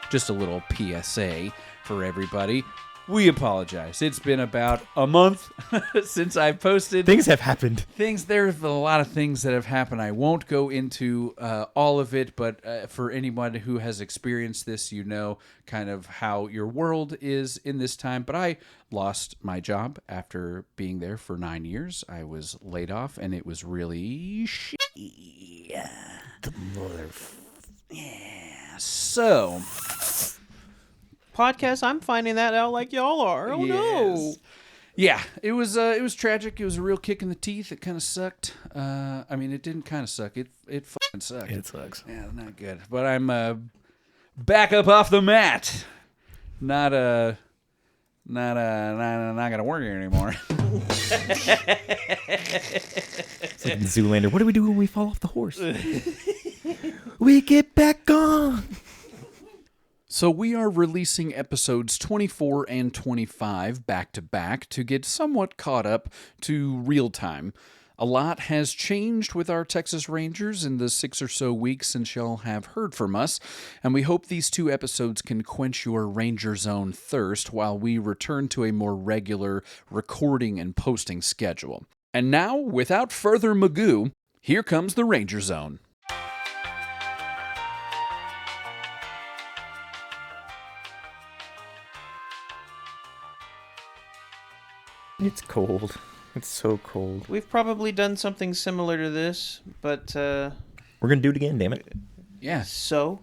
just a little PSA for everybody. We apologize. It's been about a month since I've posted. Things have happened. There's a lot of things that have happened. I won't go into all of it, but for anyone who has experienced this, you know kind of how your world is in this time. But I lost my job after being there for 9 years. I was laid off, and it was really shitty. The mother. Yeah. So... podcast, I'm finding that out like y'all are. Oh no. Yeah, it was tragic. It was a real kick in the teeth. It kind of sucked. I mean, it didn't kind of suck. It fucking sucked. It sucks. Yeah, not good. But I'm back up off the mat. Not gonna work here anymore. It's like in Zoolander. What do we do when we fall off the horse? We get back on. So we are releasing episodes 24 and 25 back-to-back to get somewhat caught up to real time. A lot has changed with our Texas Rangers in the 6 or so weeks since y'all have heard from us, and we hope these 2 episodes can quench your Ranger Zone thirst while we return to a more regular recording and posting schedule. And now, without further magoo, here comes the Ranger Zone. It's cold. It's so cold. We've probably done something similar to this, but We're gonna do it again, damn it. Yeah, so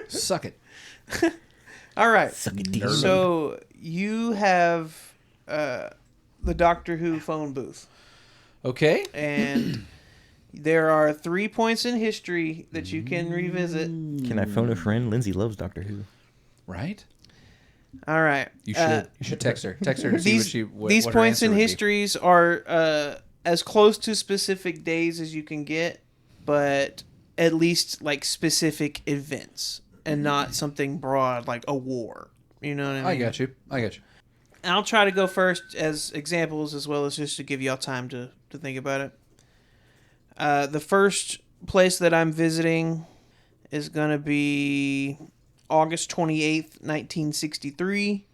suck it. all right. Suck it deep. So you have the Doctor Who phone booth, Okay. and there are 3 points in history that you can revisit. Can I phone a friend? Lindsay loves Doctor Who. Right? All right. You should text her. Text her and see these what her points answer in would be. histories are as close to specific days as you can get, but at least like specific events and not something broad like a war. You know what I mean? I got you. And I'll try to go first as examples as well as just to give y'all time to think about it. The first place that I'm visiting is going to be August 28th, 1963.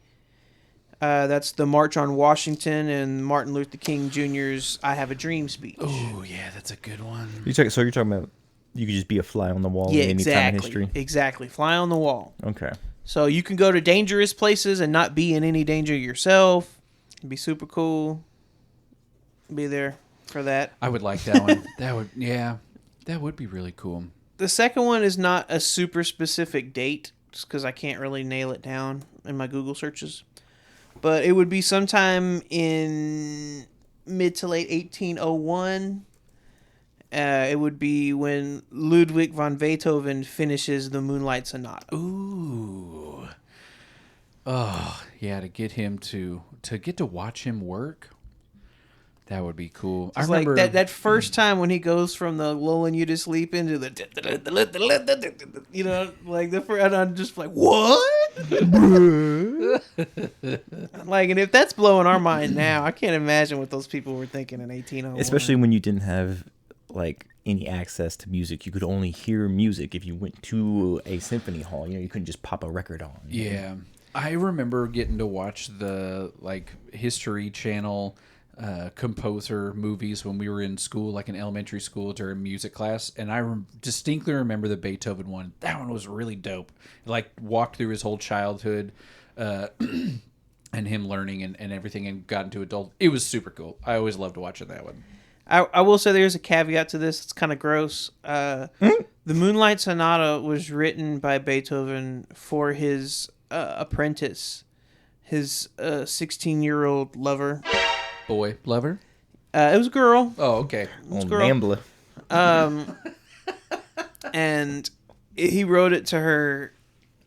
That's the March on Washington and Martin Luther King Jr.'s I Have a Dream speech. Oh, yeah, that's a good one. So you're talking about you could just be a fly on the wall Yeah, at any time in history? Exactly. Fly on the wall. Okay. So you can go to dangerous places and not be in any danger yourself. It'd be super cool. Be there for that. I would like that one. That would be really cool. The second one is not a super specific date, just because I can't really nail it down in my Google searches. But it would be sometime in mid to late 1801. It would be when Ludwig van Beethoven finishes the Moonlight Sonata. Ooh. Oh, yeah, to get him to get to watch him work. That would be cool. It's like that first time when he goes from the lulling you to sleep into the, you know, like the first, and I'm just like, what? Like, and if that's blowing our mind now, I can't imagine what those people were thinking in 1801. Especially when you didn't have like any access to music. You could only hear music if you went to a symphony hall. You know, you couldn't just pop a record on. Yeah. I remember getting to watch the like History Channel composer movies when we were in school, like in elementary school during music class, and I distinctly remember the Beethoven one. That one was really dope. It, like, walked through his whole childhood and him learning and everything, and got into adult. It was super cool. I always loved watching that one. I will say there's a caveat to this. It's kind of gross. The Moonlight Sonata was written by Beethoven for his apprentice, his 16-year-old lover. Boy, lover? It was a girl. Oh, okay. On girl. Nambla. And he wrote it to her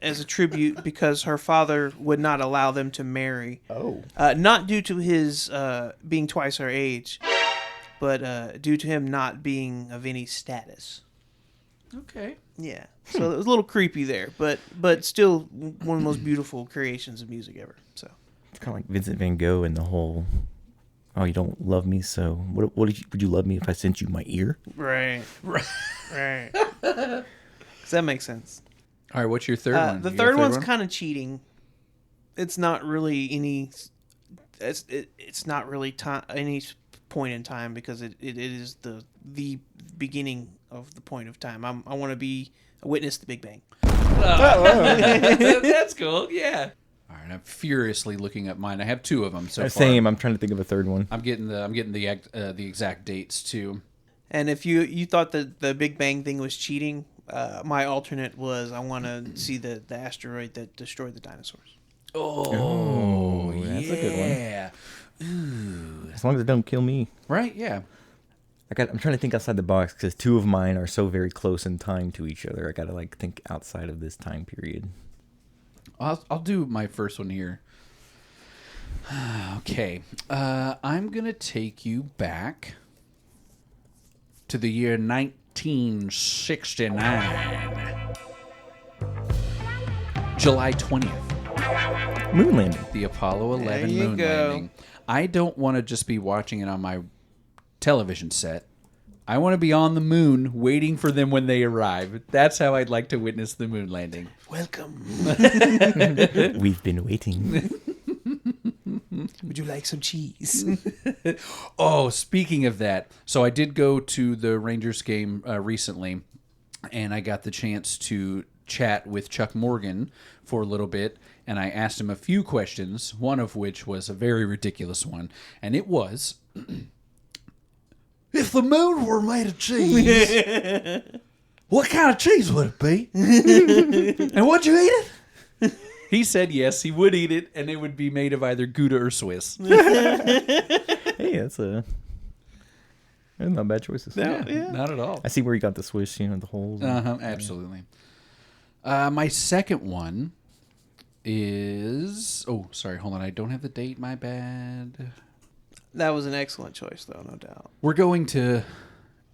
as a tribute because her father would not allow them to marry. Oh. Not due to his being twice her age, but due to him not being of any status. Okay. Yeah. So it was a little creepy there, but still one of the most beautiful creations of music ever. So It's kind of like Vincent Van Gogh and the whole, oh, you don't love me, so what would you love me if I sent you my ear? right. Does that make sense? All right, what's your third one? The You got a third one's one? kind of cheating. It's not really any. It's not really any point in time because it is the beginning of the point of time. I want to be a witness to the Big Bang. That's cool. Yeah. All right, I'm furiously looking up mine. I have two of them so far. Same. I'm trying to think of a third one. I'm getting the exact dates too. And if you thought that the Big Bang thing was cheating, my alternate was I want to see the asteroid that destroyed the dinosaurs. Oh, that's a good one. Yeah. Ooh. As long as it don't kill me. Right? Yeah. I'm trying to think outside the box because two of mine are so very close in time to each other. I gotta think outside of this time period. I'll do my first one here. Okay. I'm gonna take you back to the year 1969. July 20th. Moon landing. The Apollo 11 There you moon go. landing. I don't want to just be watching it on my television set. I want to be on the moon waiting for them when they arrive. That's how I'd like to witness the moon landing. Welcome. We've been waiting. Would you like some cheese? Oh, speaking of that, so I did go to the Rangers game recently, and I got the chance to chat with Chuck Morgan for a little bit, and I asked him a few questions, one of which was a very ridiculous one, and it was, if the moon were made of cheese, what kind of cheese would it be? And would you eat it? He said yes, he would eat it, and it would be made of either Gouda or Swiss. Hey, that's not bad choices. Yeah. Not at all. I see where you got the Swiss, the holes. Absolutely. My second one is... Oh, sorry, hold on. I don't have the date. My bad. That was an excellent choice, though, no doubt. We're going to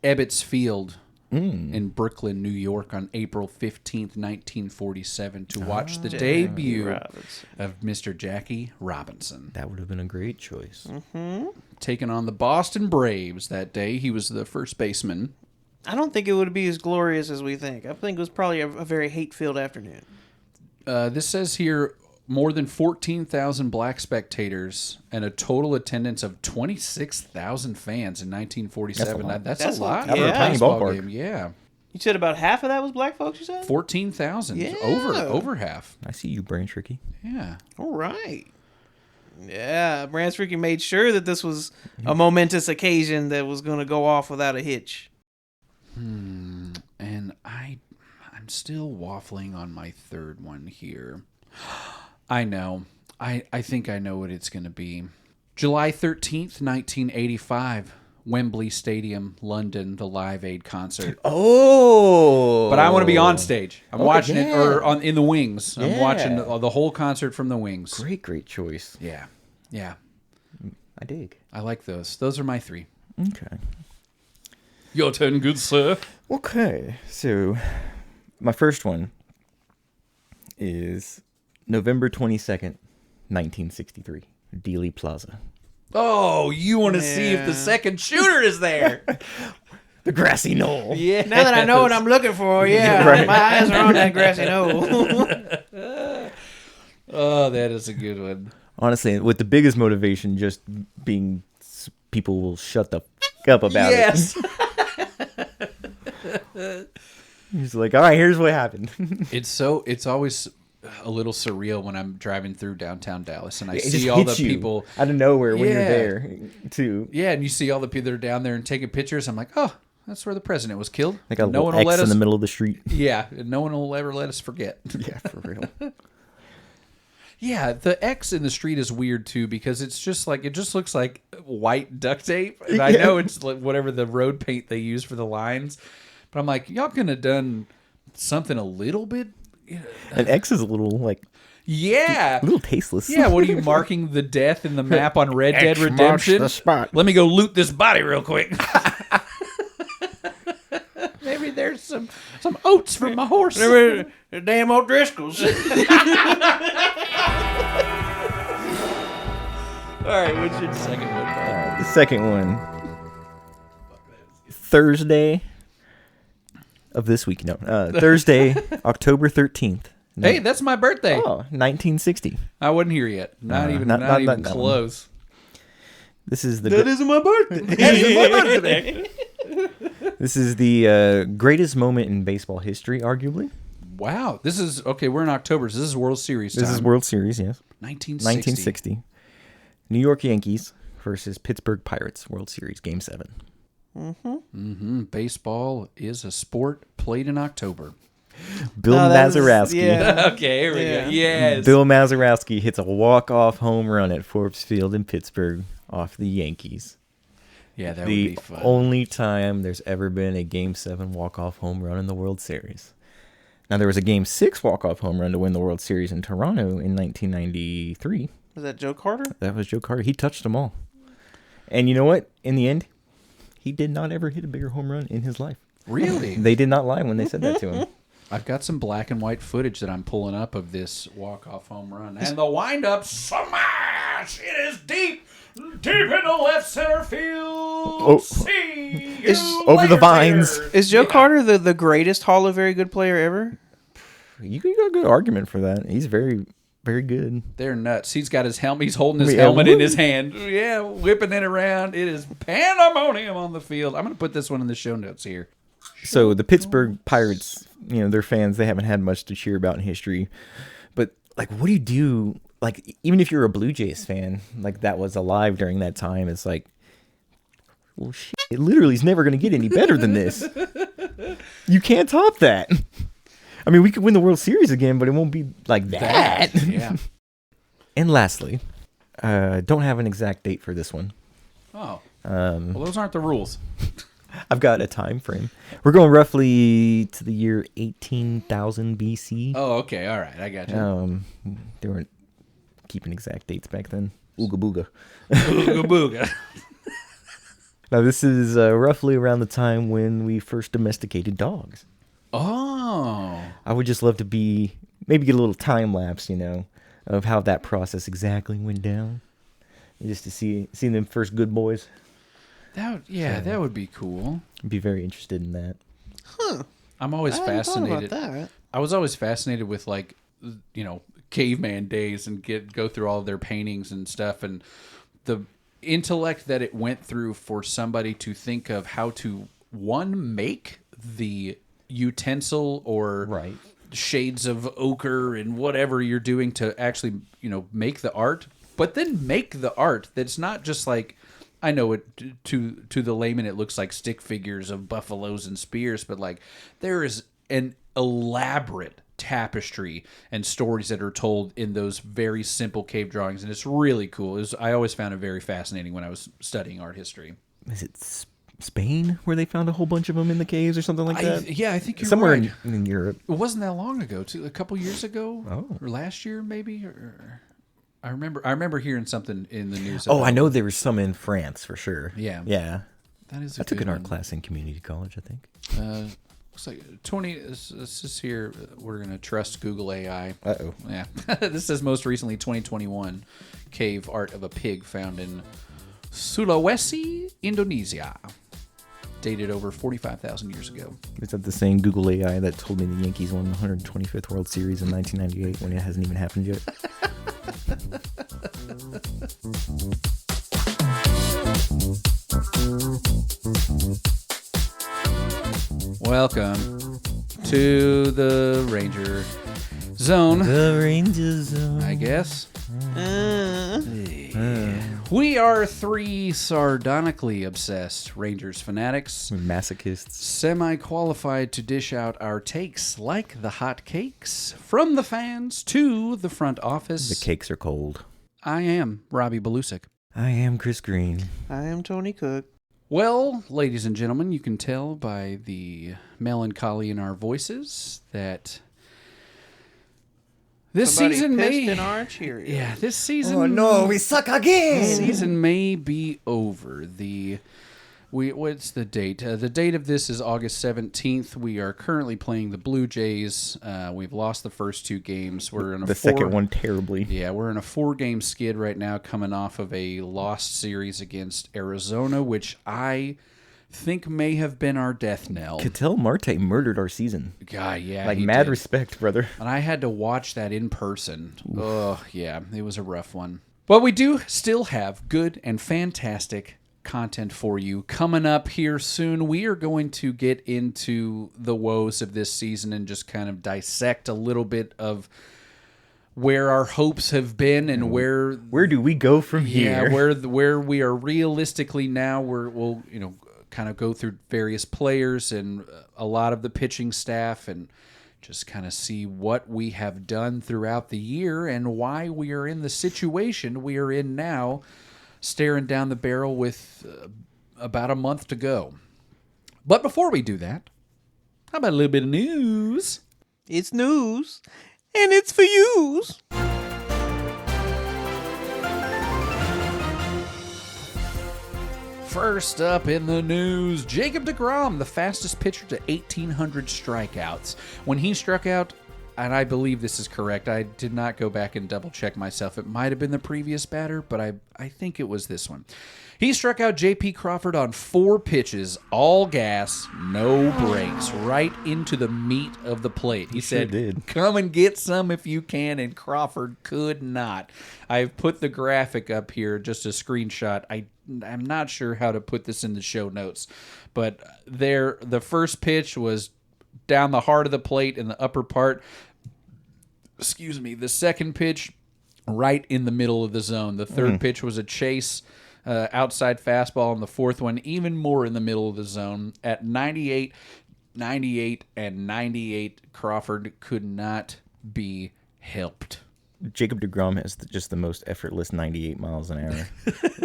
Ebbets Field in Brooklyn, New York on April 15th, 1947 to watch the debut Robinson. of Mr. Jackie Robinson. That would have been a great choice. Taking on the Boston Braves that day. He was the first baseman. I don't think it would be as glorious as we think. I think it was probably a very hate-filled afternoon. This says here more than 14,000 black spectators and a total attendance of 26,000 fans in 1947. That's a lot. That's for a a tiny baseball ballpark. game. Yeah. You said about half of that was black folks, you said? 14,000. Yeah. Over half. I see you, Brain Tricky. Yeah. All right. Yeah, Brans freaking made sure that this was a momentous occasion that was going to go off without a hitch. And I'm still waffling on my third one here. I know. I think I know what it's going to be. July 13th, 1985, Wembley Stadium, London, the Live Aid concert. Oh! But I want to be on stage. I'm watching it, yeah. or in the wings. I'm Yeah. watching the whole concert from the wings. Great choice. Yeah. Yeah. I dig. I like those. Those are my three. Okay. Your turn, good sir. Okay, so my first one is November 22nd, 1963, Dealey Plaza. Oh, you want to see if the Yeah. second shooter is there. The grassy knoll. Yeah. Now that I know what I'm looking for, yeah, Right. my eyes are on that grassy knoll. Oh, that is a good one. Honestly, with the biggest motivation just being people will shut the f- up about Yes. it. He's like, all right, here's what happened. It's always a little surreal when I'm driving through downtown Dallas and I It see just all the hits you people. out of nowhere when you're Yeah. there, too. Yeah, and you see all the people that are down there and taking pictures. I'm like, oh, that's where the president was killed. Like a no little one will X let in us. the middle of the street. Yeah, and no one will ever let us forget. Yeah, for real. Yeah, the X in the street is weird too because it just looks like white duct tape, and I know it's like whatever the road paint they use for the lines, but I'm like, y'all could have done something a little bit. An X is a little, Yeah. a little tasteless. Yeah, what are you marking the death in the map on Red Dead X marks Redemption? the spot. Let me go loot this body real quick. Maybe there's some oats for my horse. Remember the damn O'Driscolls. All right, what's your second one? The second one, Thursday, of this week. No, Thursday, October 13th. No. Hey, that's my birthday. Oh, 1960. I wasn't here yet. Not even close. This is the That isn't my birthday. That is my birthday. This is the greatest moment in baseball history, arguably. Wow. This is okay. We're in October, so this is World Series time. This is World Series, yes. 1960. New York Yankees versus Pittsburgh Pirates, World Series, Game 7. Baseball is a sport played in October. Bill Mazeroski. Yeah. Okay, here we go. Yes. Bill Mazeroski hits a walk-off home run at Forbes Field in Pittsburgh off the Yankees. Yeah, that would The be fun. only time there's ever been a Game 7 walk-off home run in the World Series. Now, there was a Game 6 walk-off home run to win the World Series in Toronto in 1993. Was that Joe Carter? That was Joe Carter. He touched them all. And you know what? In the end, he did not ever hit a bigger home run in his life. Really? They did not lie when they said that to him. I've got some black and white footage that I'm pulling up of this walk-off home run. And the wind-up smash! It is deep in the left center field. Oh. See It's you over the later, vines. dear. Is Joe Carter the greatest Hall of Very Good player ever? You got a good argument for that. He's very, very good. They're nuts. He's got his helmet. He's holding his Yeah, helmet in woo. his hand. Yeah, whipping it around. It is pandemonium on the field. I'm going to put this one in the show notes here. So the Pittsburgh Pirates, you know, their fans, they haven't had much to cheer about in history. But, like, what do you do? Like, even if you're a Blue Jays fan, like, that was alive during that time, it's like, well, shit, it literally is never going to get any better than this. You can't top that. I mean, we could win the World Series again, but it won't be like that. Yeah. And lastly, don't have an exact date for this one. Oh. Well, those aren't the rules. I've got a time frame. We're going roughly to the year 18,000 BC. Oh, okay. All right. I got you. They weren't keeping exact dates back then. Ooga booga. Booga booga. Now, this is roughly around the time when we first domesticated dogs. Oh. I would just love to maybe get a little time lapse, you know, of how that process exactly went down. Just to see them first good boys. That would be cool. I'd be very interested in that. Huh. I'm always I hadn't thought fascinated. about that. I was always fascinated with, like, you know, caveman days and go through all of their paintings and stuff, and the intellect that it went through for somebody to think of how to make the utensil or shades of ochre and whatever you're doing to actually, you know, make the art, but then make the art that's not just like, I know it to the layman it looks like stick figures of buffaloes and spears, but like there is an elaborate tapestry and stories that are told in those very simple cave drawings, and it's really cool. I always found it very fascinating when I was studying art history. Is it Spain where they found a whole bunch of them in the caves or something like that? Yeah, I think you're somewhere right. in Europe. It wasn't that long ago, too. A couple years ago, Oh. or last year maybe. Or I remember hearing something in the news. Oh, about I know it. there was some in France for sure. Yeah. That is. I took an art one. class in community college, I think. Looks like 20. This is here. We're gonna trust Google AI. Uh-oh. Yeah. This says most recently 2021 cave art of a pig found in Sulawesi, Indonesia. Dated over 45,000 years ago. Is that the same Google AI that told me the Yankees won the 125th World Series in 1998 when it hasn't even happened yet? Welcome to the Ranger Zone, The Rangers. I guess. Uh, We are three sardonically obsessed Rangers fanatics, Masochists. semi-qualified to dish out our takes like the hot cakes, from the fans to the front office. The cakes are cold. I am Robbie Belusic. I am Chris Green. I am Tony Cook. Well, ladies and gentlemen, you can tell by the melancholy in our voices that this Somebody season pissed may... in our Cheerios. Yeah, this season... we suck again! season may be over. What's the date? The date of this is August 17th. We are currently playing the Blue Jays. We've lost the first two games. We're in a second one terribly. Yeah, we're in a 4-game skid right now, coming off of a lost series against Arizona, which I think may have been our death knell. Ketel Marte murdered our season. God, yeah. Like, he mad did. respect, brother. And I had to watch that in person. Oh, yeah, it was a rough one. But we do still have good and fantastic content for you coming up here soon. We are going to get into the woes of this season and just kind of dissect a little bit of where our hopes have been and where do we go from here? where we are realistically now. We'll kind of go through various players and a lot of the pitching staff and just kind of see what we have done throughout the year and why we are in the situation we are in now, staring down the barrel with about a month to go. But before we do that, how about a little bit of news? It's news, and it's for yous. First up in the news, Jacob deGrom, the fastest pitcher to 1,800 strikeouts. When he struck out, and I believe this is correct, I did not go back and double check myself. It might have been the previous batter, but I think it was this one. He struck out J.P. Crawford on 4 pitches, all gas, no breaks, right into the meat of the plate. He said, did. Come and get some if you can, and Crawford could not. I've put the graphic up here, just a screenshot. I'm not sure how to put this in the show notes, but the first pitch was down the heart of the plate in the upper part. Excuse me. The second pitch, right in the middle of the zone. The third pitch was a chase outside fastball, and the fourth one even more in the middle of the zone. At 98, 98, and 98, Crawford could not be helped. Jacob deGrom has just the most effortless 98 miles an hour.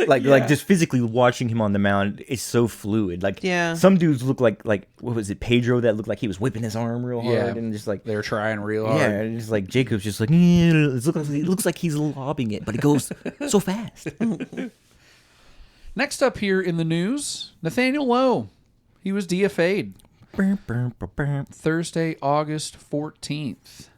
Like just physically watching him on the mound is so fluid. Like, Yeah. some dudes look like what was it, Pedro, that looked like he was whipping his arm real hard, Yeah. and just like, They're trying real hard. yeah, and just like Jacob's just like, it looks like he's lobbing it, but it goes so fast. Next up here in the news, Nathaniel Lowe. He was DFA'd Thursday, August 14th.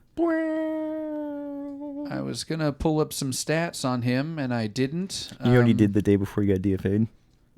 I was going to pull up some stats on him, and I didn't. You know what he did the day before he got DFA'd?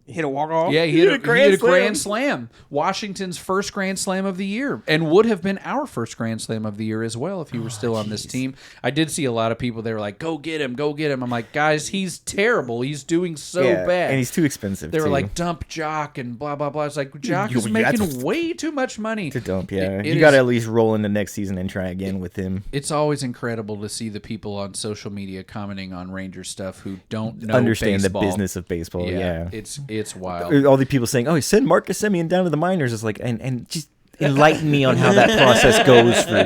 Hit a walk-off? Yeah, he hit a grand slam. Washington's first grand slam of the year, and would have been our first grand slam of the year as well if he were still on this team. I did see a lot of people, they were like, go get him, go get him. I'm like, guys, he's terrible. He's doing so bad. And he's too expensive, They were too. like, dump Jock and blah, blah, blah. It's like, Jock You- is making way too much money. to dump, yeah. It You got to is- at least roll into next season and try again with him. It's always incredible to see the people on social media commenting on Ranger stuff who don't know Understand baseball. the business of baseball, yeah. It's wild. All the people saying, "Oh, send Marcus Semien down to the minors." It's like, and just enlighten me on how that process goes for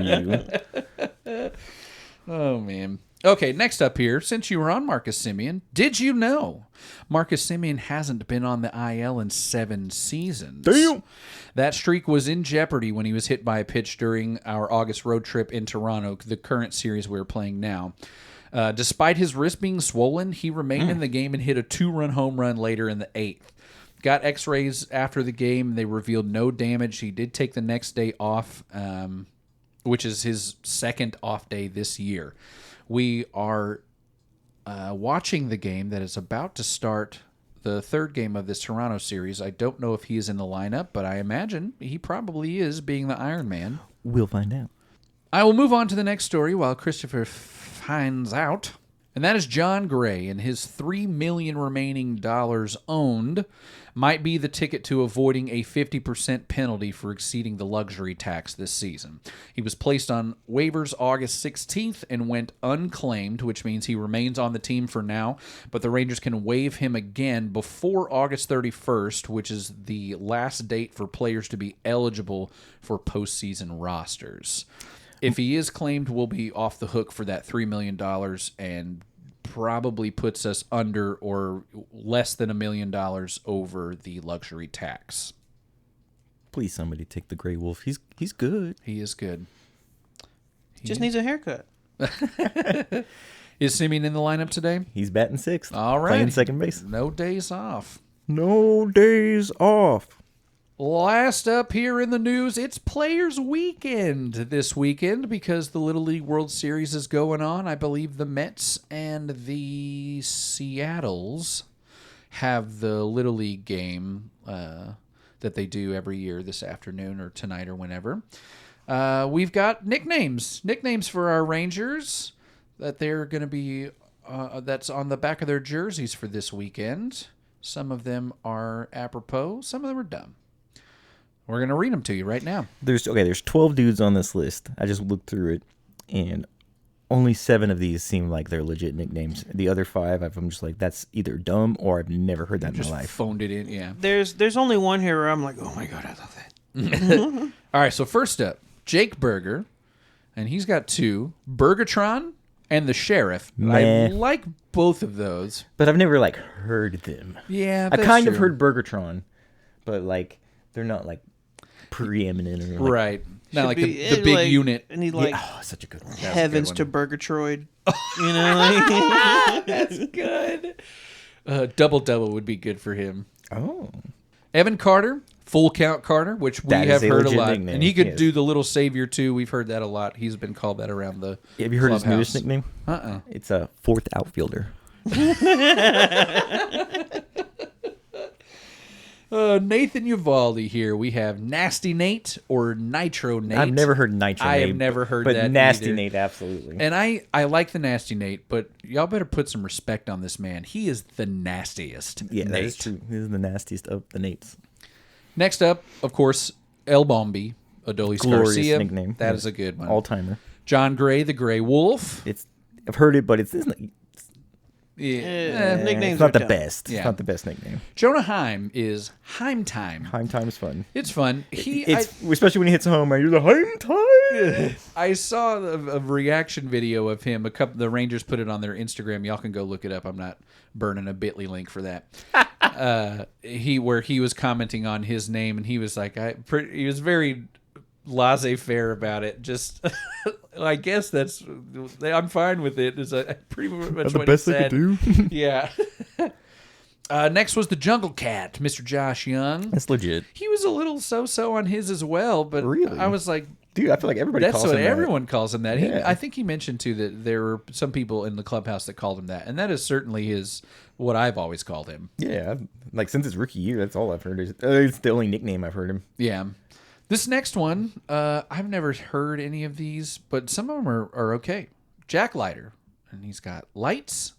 you. Oh, man. Okay, next up here, since you were on Marcus Semien, did you know Marcus Semien hasn't been on the IL in 7 seasons? Damn. That streak was in jeopardy when he was hit by a pitch during our August road trip in Toronto, the current series we're playing now. Despite his wrist being swollen, he remained in the game and hit a 2-run home run later in the 8th. Got x-rays after the game. They revealed no damage. He did take the next day off, which is his second off day this year. We are watching the game that is about to start, the third game of this Toronto series. I don't know if he is in the lineup, but I imagine he probably is, being the Iron Man. We'll find out. I will move on to the next story while Christopher finds out. And that is John Gray and his $3 million remaining owned might be the ticket to avoiding a 50% penalty for exceeding the luxury tax this season. He was placed on waivers August 16th and went unclaimed, which means he remains on the team for now, but the Rangers can waive him again before August 31st, which is the last date for players to be eligible for postseason rosters. If he is claimed, we'll be off the hook for that $3 million and probably puts us under or less than $1 million over the luxury tax. Please, somebody take the Gray Wolf. He's good. He is good. Just needs a haircut. Is Semien in the lineup today? He's batting 6th. All right. Playing second base. No days off. No days off. Last up here in the news, it's Players Weekend this weekend because the Little League World Series is going on. I believe the Mets and the Seattles have the Little League game that they do every year this afternoon or tonight or whenever. We've got nicknames for our Rangers that they're going to be that's on the back of their jerseys for this weekend. Some of them are apropos, some of them are dumb. We're going to read them to you right now. There's 12 dudes on this list. I just looked through it, and only 7 of these seem like they're legit nicknames. The other 5, I'm just like, that's either dumb or I've never heard that in my life. Phoned it in, yeah. There's only one here where I'm like, oh my god, I love that. All right, so first up, Jake Berger, and he's got 2, Bergatron and the Sheriff. I like both of those, but I've never like heard them. Yeah, I kind of heard Bergatron, but like they're not like preeminent or like, right. Not like be, the big like, unit. And he like such a good one. Heavens to Burgatroyd. You know, like, that's good. Double would be good for him. Oh, Evan Carter, Full Count Carter, which we have heard a lot, nickname. And he could do the Little Savior too. We've heard that a lot. He's been called that around the. Have you heard his newest nickname? It's a 4th outfielder. Nathan Uvalde here. We have Nasty Nate or Nitro Nate. I've never heard Nitro Nate. I have never heard but that But Nasty either. Nate, absolutely. And I like the Nasty Nate, but y'all better put some respect on this man. He is the nastiest. Yeah, Nate. that is true. He is the nastiest of the Nates. Next up, of course, El Bombi, Adolis Glorious Garcia. nickname. That is a good one. All-timer. John Gray, the Gray Wolf. I've heard it, but it's nicknames it's not are the dumb. best. Yeah. It's not the best nickname. Jonah Heim is Heim Time. Heim Time is fun. It's fun. Especially when he hits home, you're the Heim Time. I saw a reaction video of him. The Rangers put it on their Instagram. Y'all can go look it up. I'm not burning a Bitly link for that. Where he was commenting on his name, and he was like, he was very laissez-faire about it. Just, I guess I'm fine with it. Is pretty much what he said. Yeah. Next was the Jungle Cat, Mr. Josh Young. That's legit. He was a little so-so on his as well, but really? I was like, dude, I feel like everybody that's calls what him that. everyone calls him that. Yeah. I think he mentioned too that there were some people in the clubhouse that called him that, and that is certainly what I've always called him. Yeah, like since his rookie year, that's all I've heard. It's the only nickname I've heard him. Yeah. This next one, I've never heard any of these, but some of them are okay. Jack Leiter, and he's got Lights,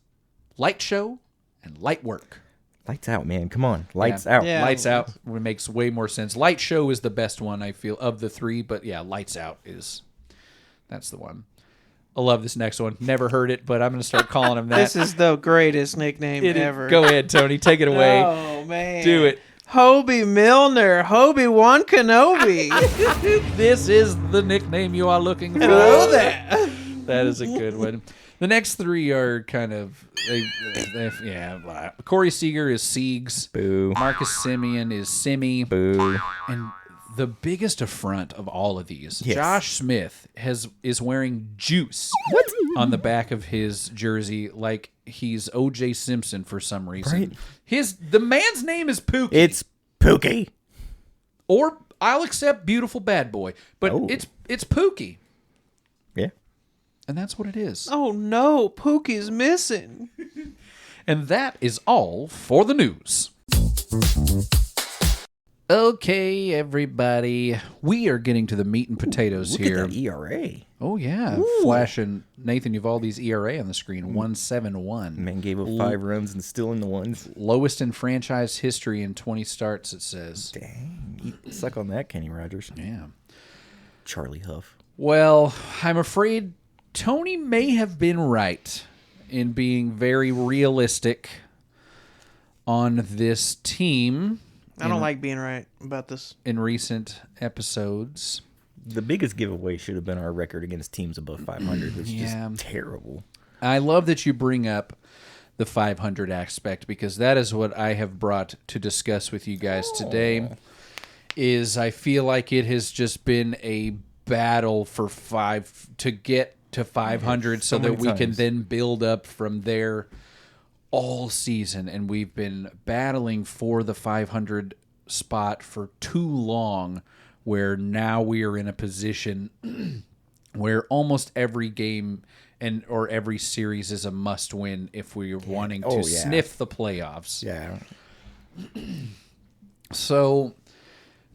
Light Show, and Light Work. Lights out, man. Come on. Lights out. Yeah. Lights Out makes way more sense. Light Show is the best one, I feel, of the 3, but yeah, Lights Out that's the one. I love this next one. Never heard it, but I'm going to start calling him that. This is the greatest nickname ever. Go ahead, Tony. Take it away. Oh man, Do it. Hobie Milner, Hobie-Wan Kenobi. This is the nickname you are looking for. Hello there. That is a good one. The next 3 are kind of, yeah. Corey Seager is Siegs. Boo. Marcus Simeon is Simi. Boo. And the biggest affront of all of these, Yes. Josh Smith is wearing juice on the back of his jersey like he's O.J. Simpson for some reason. Right. The man's name is Pookie. It's Pookie. Or I'll accept beautiful bad boy, but it's Pookie. Yeah. And that's what it is. Oh no, Pookie's missing. And that is all for the news. Okay, everybody. We are getting to the meat and potatoes Look here. at that ERA. Oh, yeah. Flashing Nathan Uvalde's ERA on the screen, 1.71. Man gave up 5 runs and still in the ones. Lowest in franchise history in 20 starts, it says. Dang. You suck on that, Kenny Rogers. Yeah. Charlie Huff. Well, I'm afraid Tony may have been right in being very realistic on this team. I don't like being right about this. In recent episodes. The biggest giveaway should have been our record against teams above 500, which is Yeah. just terrible. I love that you bring up the 500 aspect because that is what I have brought to discuss with you guys today. Is I feel like it has just been a battle to get to 500 so that we can then build up from there all season, and we've been battling for the 500 spot for too long, where now we are in a position where almost every game or every series is a must win if we are wanting to sniff the playoffs. Yeah. So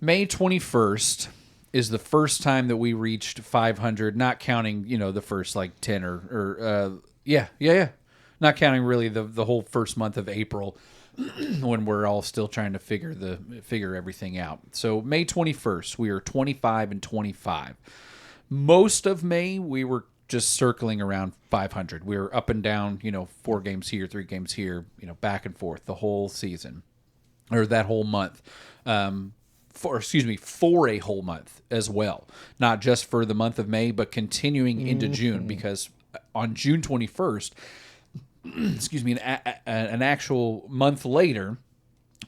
May 21st is the first time that we reached 500, not counting, the first like 10 yeah. Not counting really the whole first month of April when we're all still trying to figure everything out. So May 21st, we are 25-25. Most of May, we were just circling around 500. We were up and down, 4 games here, 3 games here, back and forth the whole season or that whole month. For a whole month as well. Not just for the month of May, but continuing into June, because on June 21st, an actual month later,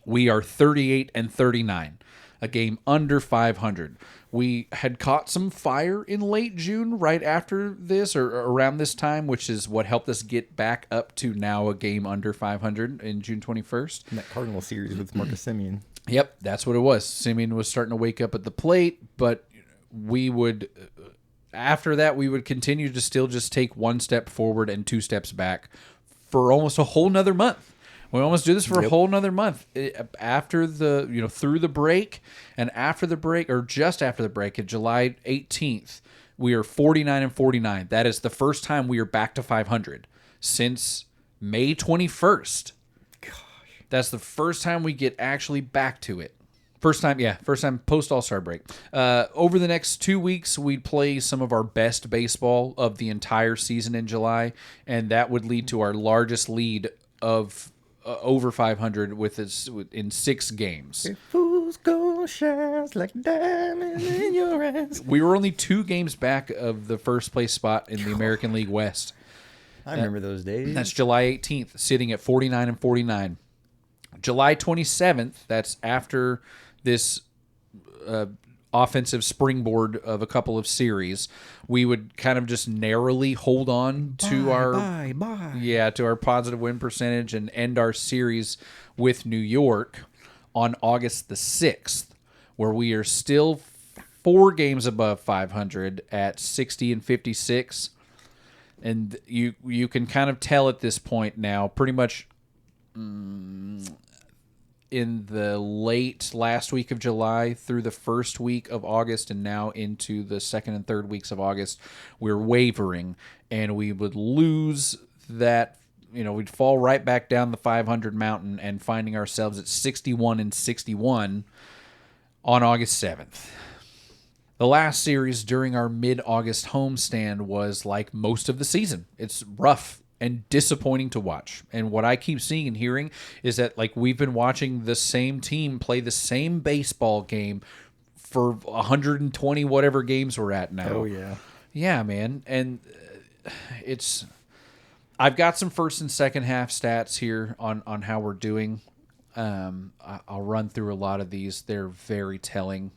we are 38-39, a game under 500. We had caught some fire in late June right after this or around this time, which is what helped us get back up to now a game under 500 in June 21st. In that Cardinal series with Marcus Semien. Yep, that's what it was. Semien was starting to wake up at the plate, but after that, we would continue to still just take 1 step forward and 2 steps back for almost a whole nother month. We almost do this for a whole nother month. After through the break and after the break, or just after the break, at July 18th, we are 49-49. That is the first time we are back to 500 since May 21st. That's the first time we get actually back to it. First time post All-Star break. Over the next 2 weeks, we'd play some of our best baseball of the entire season in July, and that would lead to our largest lead of over 500 in 6 games. Fools gold shines like diamonds in your eyes. We were only 2 games back of the first place spot in the American League West. I remember those days. That's July 18th, sitting at 49-49. July 27th, that's after this offensive springboard of a couple of series, we would kind of just narrowly hold on to our positive win percentage and end our series with New York on August the 6th, where we are still 4 games above 500 at 60-56. And you can kind of tell at this point now, pretty much in the late last week of July through the first week of August and now into the second and third weeks of August, we're wavering, and we would lose that. We'd fall right back down the 500 mountain and finding ourselves at 61-61 on August 7th. The last series during our mid-August homestand was like most of the season. It's rough and disappointing to watch. And what I keep seeing and hearing is that we've been watching the same team play the same baseball game for 120 whatever games we're at now. Oh yeah. Yeah, man. And I've got some first and second half stats here on how we're doing. I'll run through a lot of these. They're very telling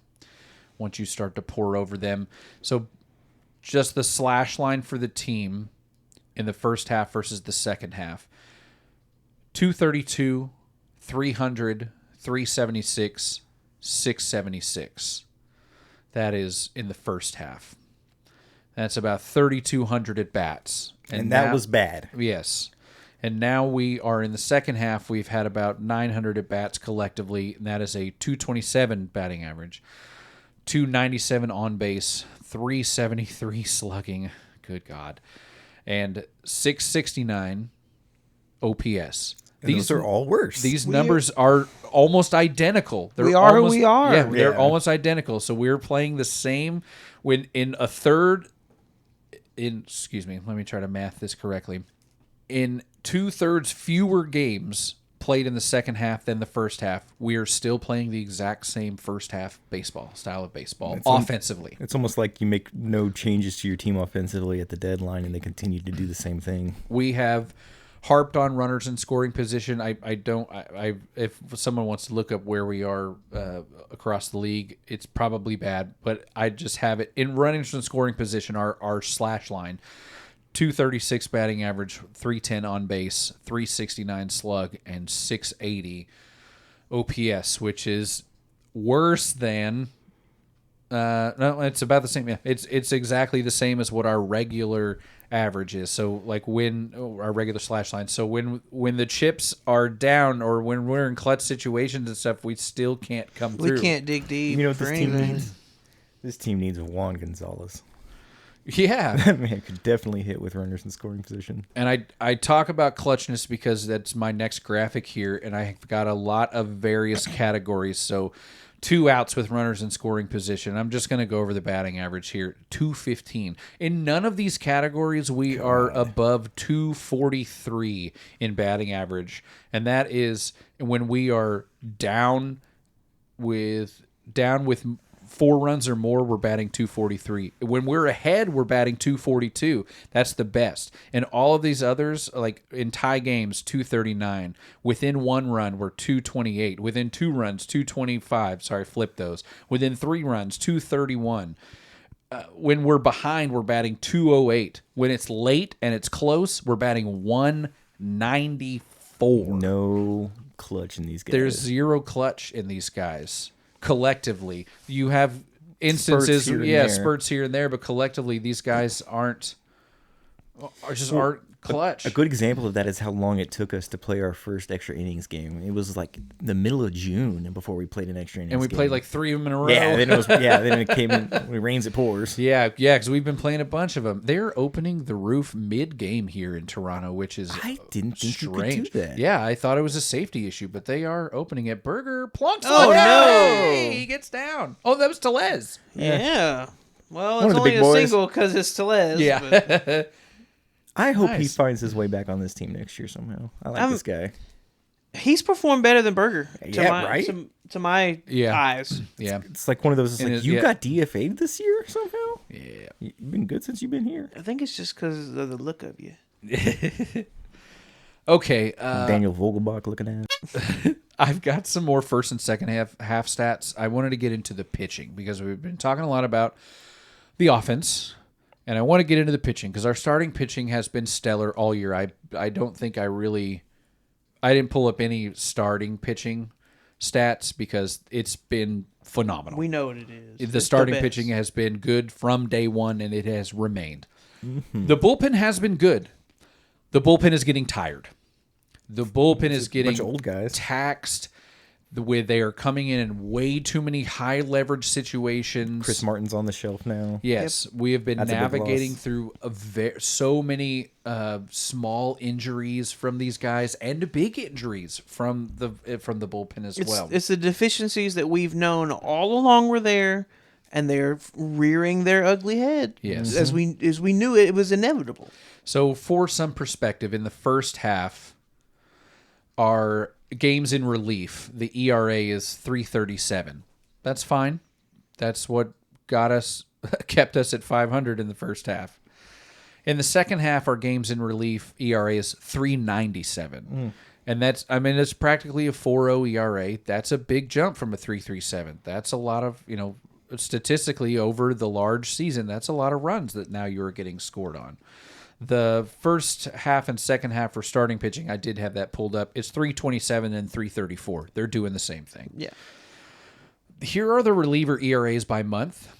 once you start to pour over them. So just the slash line for the team in the first half versus the second half: 232, 300, 376, 676. That is in the first half. That's about 3,200 at bats. And that was bad. Yes. And now we are in the second half. We've had about 900 at bats collectively, and that is a 227 batting average, 297 on base, 373 slugging. Good God. And 669 OPS. These are all worse. These numbers are almost identical. We are who we are. Yeah, they're almost identical. So we're playing the same when in a third. Excuse me, let me try to math this correctly. In 2/3 fewer games played in the second half than the first half, we are still playing the exact same first half style of baseball offensively. It's almost like you make no changes to your team offensively at the deadline, and they continue to do the same thing. We have harped on runners in scoring position. If someone wants to look up where we are across the league, it's probably bad, but I just have it in runners in scoring position. Our slash line: 236 batting average, 310 on base, 369 slug, and 680 OPS, which is worse than No, it's about the same. Yeah, it's exactly the same as what our regular average is. So like when our regular slash line. So when the chips are down or when we're in clutch situations and stuff, we still can't come through. We can't dig deep. You know what for this team anything. needs? This team needs Juan Gonzalez. Yeah. That man could definitely hit with runners in scoring position. And I talk about clutchness because that's my next graphic here, and I've got a lot of various categories. So 2 outs with runners in scoring position. I'm just going to go over the batting average here, 215. In none of these categories, we are above 243 in batting average, and that is when we are down with 4 runs or more, we're batting 243. When we're ahead, we're batting 242. That's the best. And all of these others, like in tie games, 239. Within 1 run, we're 228. Within 2 runs, 225. Sorry, flip those. Within 3 runs, 231. When we're behind, we're batting 208. When it's late and it's close, we're batting 194. No clutch in these guys. There's 0 clutch in these guys. Collectively, you have instances, spurts here and there, but collectively, these guys aren't clutch. A good example of that is how long it took us to play our first extra innings game. It was like the middle of June before we played an extra innings and we game. played like 3 of them in a row. Yeah, then it came in. It rains, it pours. Yeah, because we've been playing a bunch of them. They're opening the roof mid-game here in Toronto, which is I didn't think strange. you could do that. Yeah, I thought it was a safety issue, but they are opening it. Burger plunks. Oh, no. He gets down. Oh, that was Telez. Yeah. Well, One it's of the only big a boys. single because it's Telez. Yeah. But I hope he Nice. finds his way back on this team next year somehow. I like this guy. he's performed better than Burger. Right? To my eyes. Yeah. It's like one of those. It's And like it- you yeah. got DFA'd this year somehow. Yeah. You've been good since you've been here. I think it's just because of the look of you. Okay. Daniel Vogelbach looking at. I've got some more first and second half stats. I wanted to get into the pitching because we've been talking a lot about the offense, and I want to get into the pitching because our starting pitching has been stellar all year. I don't think I didn't pull up any starting pitching stats because it's been phenomenal. We know what it is. The It's starting best. pitching has been good from day one, and it has remained. The bullpen has been good. The bullpen is getting tired. The bullpen is getting bunch of old guys. taxed. The way they are coming in way too many high leverage situations. Chris Martin's on the shelf now. Yes, we have been That's a big navigating loss. through so many small injuries from these guys and big injuries from the bullpen as well. It's the deficiencies that we've known all along were there, and they're rearing their ugly head. Yes. As we knew it was inevitable. So for some perspective, in the first half, our games in relief, the ERA is 3.37. That's fine. That's what kept us at 500 in the first half. In the second half, our games in relief ERA is 3.97. And that's practically a 4.0 ERA. That's a big jump from a 3.37. That's a lot of, statistically over the large season, that's a lot of runs that now you're getting scored on. The first half and second half for starting pitching, I did have that pulled up. It's 3.27 and 3.34. They're doing the same thing. Yeah. Here are the reliever ERAs by month.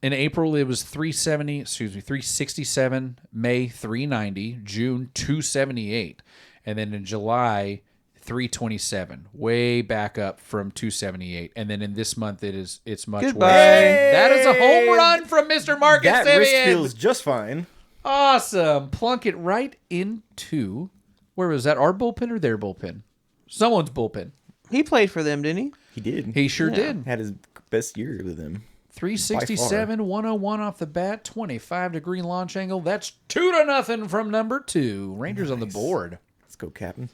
In April, it was 367, May 390, June 278, and then in July 327, way back up from 278, and then in this month it's much Goodbye. worse. That is a home run from Mr. Marcus That wrist Semien. feels just fine. Awesome. Plunk it right into, where was that, our bullpen or their bullpen? Someone's bullpen. He played for them, didn't he? He did. He sure did. had his best year with them. 367, 101 off the bat, 25-degree launch angle. That's 2-0 from number 2. Rangers on the board. Let's go, Captain.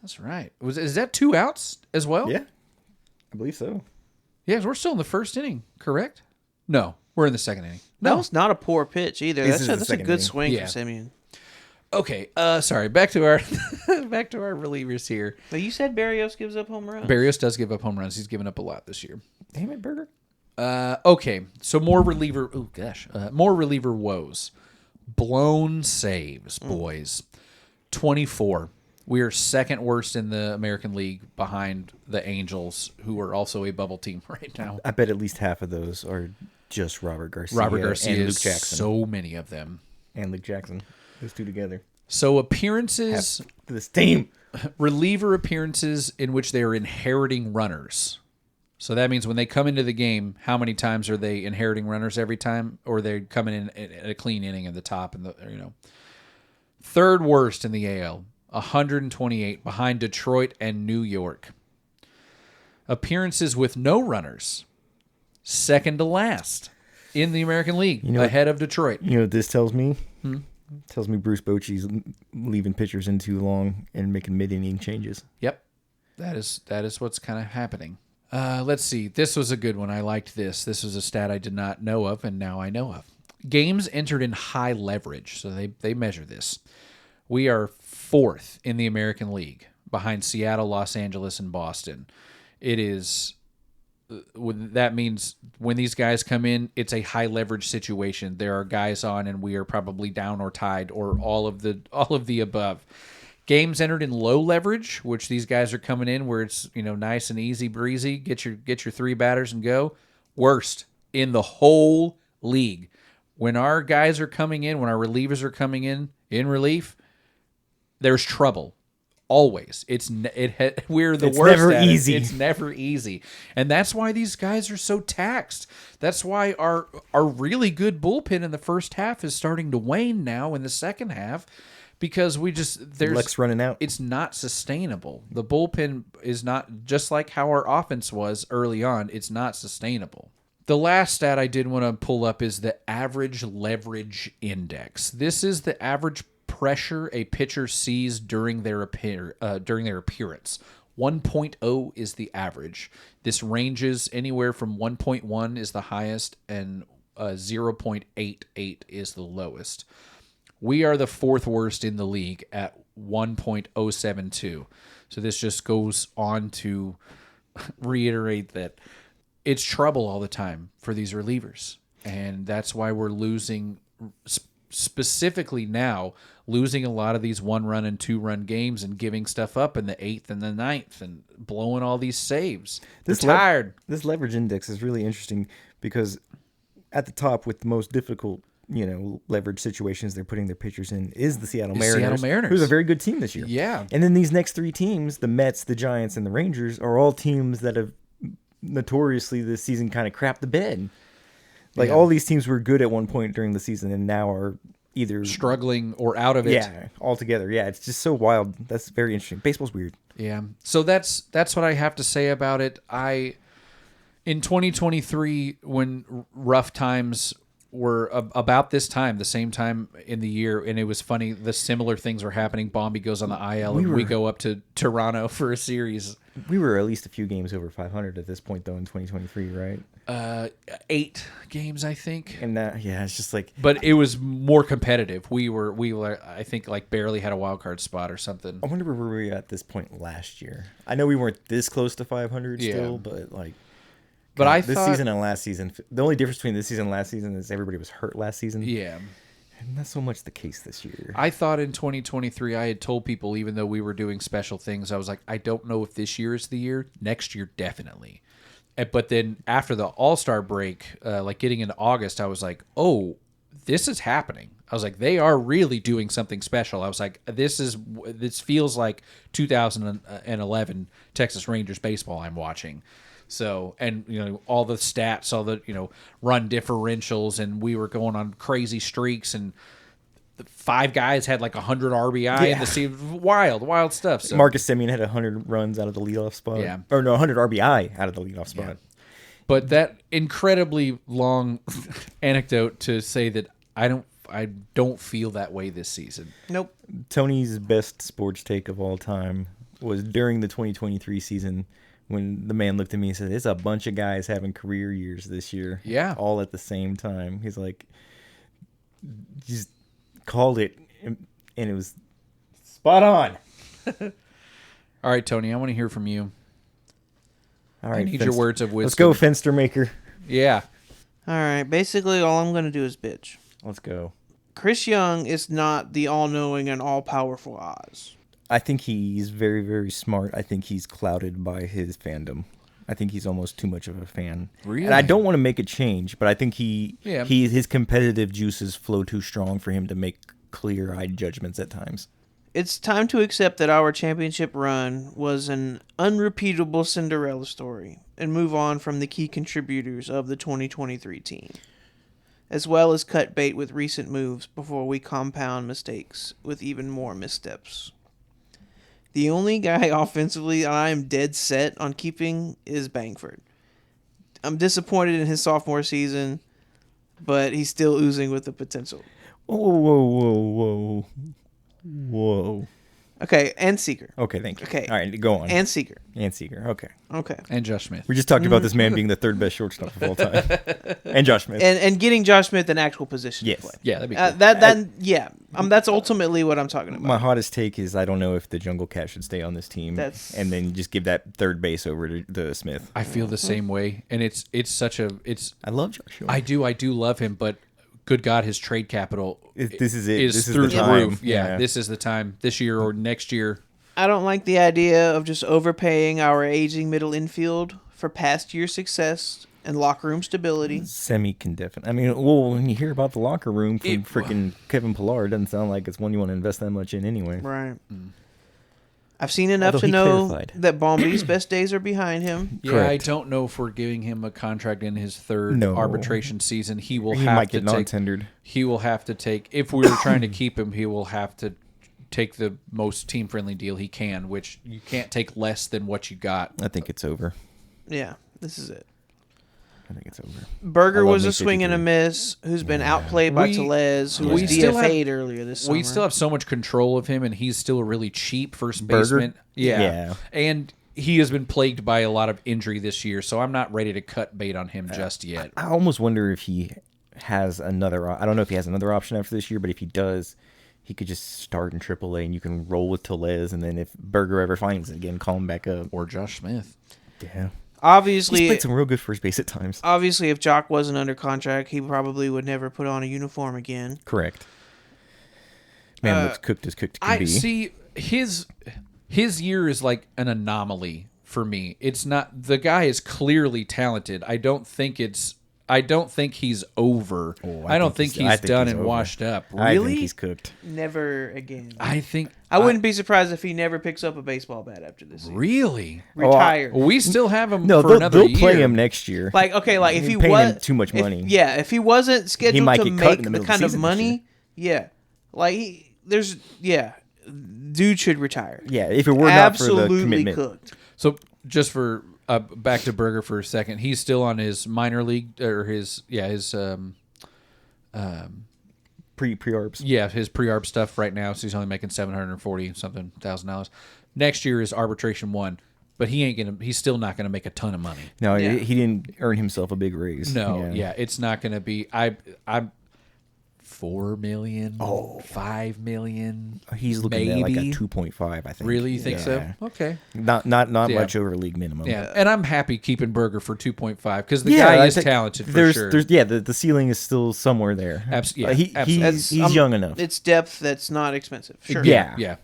That's right. Is that 2 outs as well? Yeah, I believe so. Yeah, 'cause we're still in the first inning, correct? No, we're in the second inning. That No. was not a poor pitch either. This is the That's a second good inning. swing Yeah. for Simeon. Okay, sorry. Back to our back to our relievers here. But you said Barrios gives up home runs. Barrios does give up home runs. He's given up a lot this year. Damn it, Burger. Okay, so more reliever woes. Blown saves, boys. 24. We are second worst in the American League behind the Angels, who are also a bubble team right now. I bet at least half of those are just Robert Garcia. Robert Garcia and is Luke Jackson. so many of them. And Luke Jackson. Those two together. So appearances, This team. reliever appearances in which they are inheriting runners. So that means when they come into the game, how many times are they inheriting runners every time, or they're coming in at a clean inning at the top and third worst in the AL, 128 behind Detroit and New York. Appearances with no runners, second to last in the American League, ahead of Detroit. You know what this tells me? It tells me Bruce Bochy's leaving pitchers in too long and making mid-inning changes. Yep, that is what's kind of happening. Let's see. This was a good one. I liked this. This was a stat I did not know of, and now I know of. Games entered in high leverage, so they measure this. We are fourth in the American League, behind Seattle, Los Angeles, and Boston. It is... That means when these guys come in, it's a high leverage situation. There are guys on, and we are probably down or tied, or all of the above. Games entered in low leverage, which these guys are coming in where it's nice and easy breezy. Get your three batters and go. Worst in the whole league. When our guys are coming in, when our relievers are coming in relief, there's trouble. Always. We're the worst never at easy. It's never easy. And that's why these guys are so taxed. That's why our really good bullpen in the first half is starting to wane now in the second half, because there's Luck's running out. It's not sustainable. The bullpen is not, just like how our offense was early on, it's not sustainable. The last stat I did want to pull up is the average leverage index. This is the average pressure a pitcher sees during their appearance. 1.0 is the average. This ranges anywhere from 1.1 is the highest and 0.88 is the lowest. We are the fourth worst in the league at 1.072. So this just goes on to reiterate that it's trouble all the time for these relievers. And that's why we're losing, specifically now, losing a lot of these 1-run and 2-run games and giving stuff up in the 8th and the 9th and blowing all these saves. They're tired. This leverage index is really interesting because at the top with the most difficult, leverage situations they're putting their pitchers in is the Seattle Mariners, who's a very good team this year. Yeah. And then these next three teams, the Mets, the Giants, and the Rangers, are all teams that have notoriously this season kind of crapped the bed. Like all these teams were good at one point during the season and now are either struggling or out of it. Yeah, altogether. Yeah, it's just so wild. That's very interesting. Baseball's weird. Yeah. So that's what I have to say about it. In 2023, when rough times were about this time, the same time in the year, and it was funny, the similar things were happening. Bombi goes on the IL, we go up to Toronto for a series. We were at least a few games over 500 at this point, though, in 2023, right? 8 games, I think. And that, it's just like... But it was more competitive. We were, I think, like barely had a wild card spot or something. I wonder where we were at this point last year. I know we weren't this close to 500 still, but like... But God, I this thought... season and last season, the only difference between this season and last season is everybody was hurt last season. Yeah. And not so much the case this year. I thought in 2023, I had told people, even though we were doing special things, I was like, I don't know if this year is the year. Next year, definitely. But then after the All-Star break, like getting into August, I was like, oh, this is happening. I was like, they are really doing something special. I was like, this feels like 2011 Texas Rangers baseball I'm watching. So, and, all the stats, all the, run differentials, and we were going on crazy streaks, and the 5 guys had like 100 RBI in the season. Wild stuff. So. Marcus Semien had 100 runs out of the leadoff spot. Yeah. Or no, 100 RBI out of the leadoff spot. Yeah. But that incredibly long anecdote to say that I don't feel that way this season. Nope. Tony's best sports take of all time was during the 2023 season when the man looked at me and said, it's a bunch of guys having career years this year. Yeah. All at the same time. He's like, just called it, and it was spot on. All right, Tony, I want to hear from you. All right, I need your words of wisdom. Let's go, Fenster Maker. Yeah. All right. Basically, all I'm going to do is bitch. Let's go. Chris Young is not the all-knowing and all-powerful Oz. I think he's very, very smart. I think he's clouded by his fandom. I think he's almost too much of a fan. Really? And I don't want to make a change, but I think Yeah. his competitive juices flow too strong for him to make clear-eyed judgments at times. It's time to accept that our championship run was an unrepeatable Cinderella story and move on from the key contributors of the 2023 team, as well as cut bait with recent moves before we compound mistakes with even more missteps. The only guy offensively I am dead set on keeping is Bangford. I'm disappointed in his sophomore season, but he's still oozing with the potential. Whoa. Okay, and Seager. Okay, thank you. Okay. All right, go on. And Seager. And Seager. Okay. Okay. And Josh Smith. We just talked about this man being the third best shortstop of all time. And Josh Smith. And getting Josh Smith an actual position Yes. to play. Yeah, that'd be cool. That's ultimately what I'm talking about. My hottest take is I don't know if the Jungle Cat should stay on this team, and then just give that third base over to Smith. I feel the same way, and it's such a I love Joshua. I do love him, but good God, his trade capital This is it. is This is through the the time. roof. Yeah, this is the time. This year or next year. I don't like the idea of just overpaying our aging middle infield for past year success and locker room stability. Semi can definitely. I mean, well, when you hear about the locker room from freaking Kevin Pillar, it doesn't sound like it's one you want to invest that much in anyway. Right. I've seen enough Although to he know clarified. that Bombi's best days are behind him. Yeah, Correct. I don't know if we're giving him a contract in his third No. arbitration season. He will He have might to get take. non-tendered. He will have to take. If we were trying to keep him, he will have to take the most team-friendly deal he can, which you can't take less than what you got. I think it's over. Yeah, this is it. I think it's over. Berger I love was a me swing and a 53. miss, who's been outplayed by We- Tellez, who we was still have- DFA'd earlier this summer. We still have so much control of him, and he's still a really cheap first Berger? baseman. Yeah. Yeah. And he has been plagued by a lot of injury this year, so I'm not ready to cut bait on him just yet. I almost wonder if he has another. I don't know if he has another option after this year, but if he does, he could just start in AAA, and you can roll with Tellez, and then if Berger ever finds it again, call him back up. Or Josh Smith. Yeah. He's Obviously, played some real good first base at times. if Jock wasn't under contract, he probably would never put on a uniform again. Correct. Man looks cooked as cooked can I be. see his year is like an anomaly for me. It's not, the guy is clearly talented. I don't think he's over. I don't think he's done and over. washed up. I Really? think he's cooked. Never again. I wouldn't be surprised if he never picks up a baseball bat after this season. Really? Retired. Well, we still have him No, for they'll another year. play him next year. Like, okay, like if You're he paying was him too much money. if he wasn't scheduled might to get cut make in the the middle of kind the of season this money, dude should retire. Yeah, if it were not for the Absolutely commitment. cooked. So just for back to Berger for a second, he's still on his minor league or his Pre-arbs. his pre-arb stuff right now. So he's only making $740,000. Next year is arbitration 1, but he's still not gonna make a ton of money. No, Yeah. he didn't earn himself a big raise. No, yeah, it's not gonna be. I'm $4 million, $5 million. He's looking at like a maybe. 2.5, I think. Really, you think so? Yeah. Okay. Not Yeah. much over league minimum. Yeah, and I'm happy keeping Berger for 2.5 because the guy I is think talented for there's, sure. the ceiling is still somewhere there. Absolutely. He's young enough. It's depth that's not expensive. Sure. Yeah.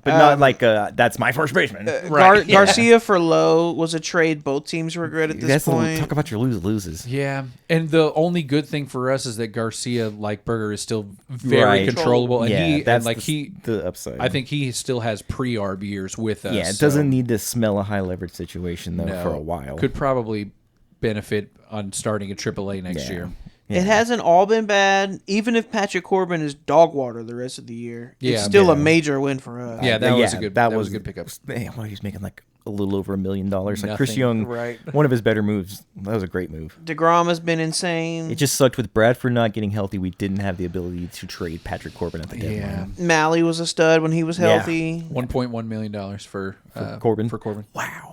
But not like that's my first baseman. Right. Garcia for Lowe was a trade both teams regret at this That's point. talk about your loses. Yeah, and the only good thing for us is that Garcia, like Berger, is still very Right. controllable, and Yeah, that's the upside. I think he still has pre-arb years with us. Yeah, it so doesn't need to smell a high leverage situation though no, for a while. Could probably benefit on starting at AAA next year. Yeah. It hasn't all been bad. Even if Patrick Corbin is dog water the rest of the year, Yeah. it's still a Yeah. major win for us. Yeah, that was a good. That was a good pickup. Man, well, he's making like a little over $1 million. Like Chris Nothing. Young, Right. one of his better moves. That was a great move. DeGrom has been insane. It just sucked with Bradford not getting healthy. We didn't have the ability to trade Patrick Corbin at the Yeah, deadline. Malley was a stud when he was Yeah. healthy. $1.1 million for Corbin. For Corbin. Wow.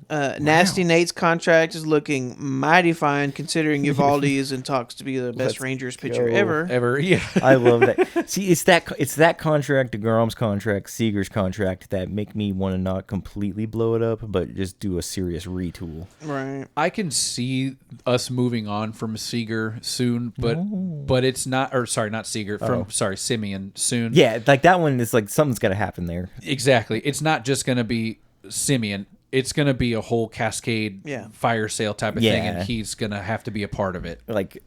Nasty Nate's contract is looking mighty fine considering Evaldi is in talks to be the best Let's Rangers pitcher go. ever. Yeah. I love that. See, it's that contract, DeGrom's contract, Seager's contract that make me want to not completely blow it up, but just do a serious retool. Right. I can see us moving on from Seager soon, but but it's not. Or sorry, not Seager. Simeon soon. Yeah, like that one is like something's got to happen there. Exactly. It's not just going to be Simeon. It's going to be a whole cascade fire sale type of thing, and he's going to have to be a part of it. Like,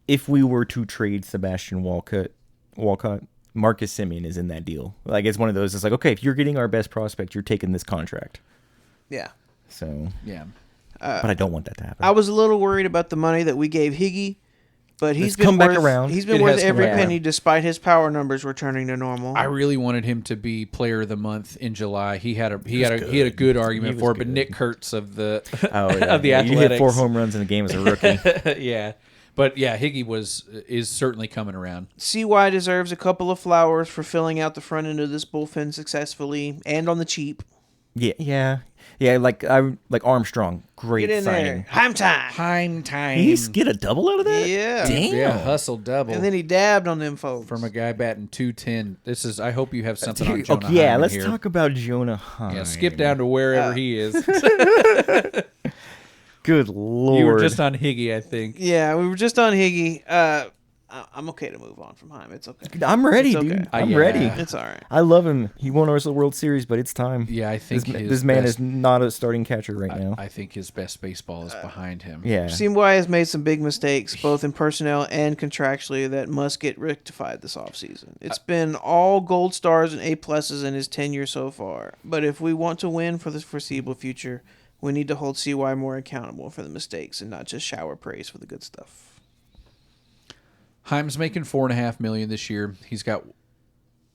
if we were to trade Sebastian Walcott, Marcus Simeon is in that deal. Like, it's one of those. It's like, okay, if you're getting our best prospect, you're taking this contract. Yeah. So yeah, but I don't want that to happen. I was a little worried about the money that we gave Higgy, but he's been come back worth, around. He's been It worth has come every back penny, around. despite his power numbers returning to normal. I really wanted him to be Player of the Month in July. He had a good argument He for was it, but good. Nick Kurtz of the of the Athletics. You hit 4 home runs in the game as a rookie. Yeah, but yeah, Higgy is certainly coming around. CY deserves a couple of flowers for filling out the front end of this bullpen successfully and on the cheap. Yeah. Like Armstrong, great Get in signing. there. Heim time. Time time. Did he get a double out of that? Yeah. Damn. Yeah, hustle double. And then he dabbed on them folks. from a guy batting 210. This is. I hope you have something on Dude, Jonah. okay, yeah, Heim let's here. talk about Jonah Heim. Yeah, skip down to wherever he is. Good lord. You were just on Higgy, I think. Yeah, we were just on Higgy. I'm okay to move on from Heim. It's okay. I'm ready, It's okay. dude. I'm Yeah. ready. It's all right. I love him. He won us the World Series, but it's time. Yeah, I think This man is not a starting catcher right now. I think his best baseball is behind him. Yeah. CY has made some big mistakes, both in personnel and contractually, that must get rectified this offseason. It's been all gold stars and A-pluses in his tenure so far. But if we want to win for the foreseeable future, we need to hold CY more accountable for the mistakes and not just shower praise for the good stuff. Heim's making $4.5 million this year. He's got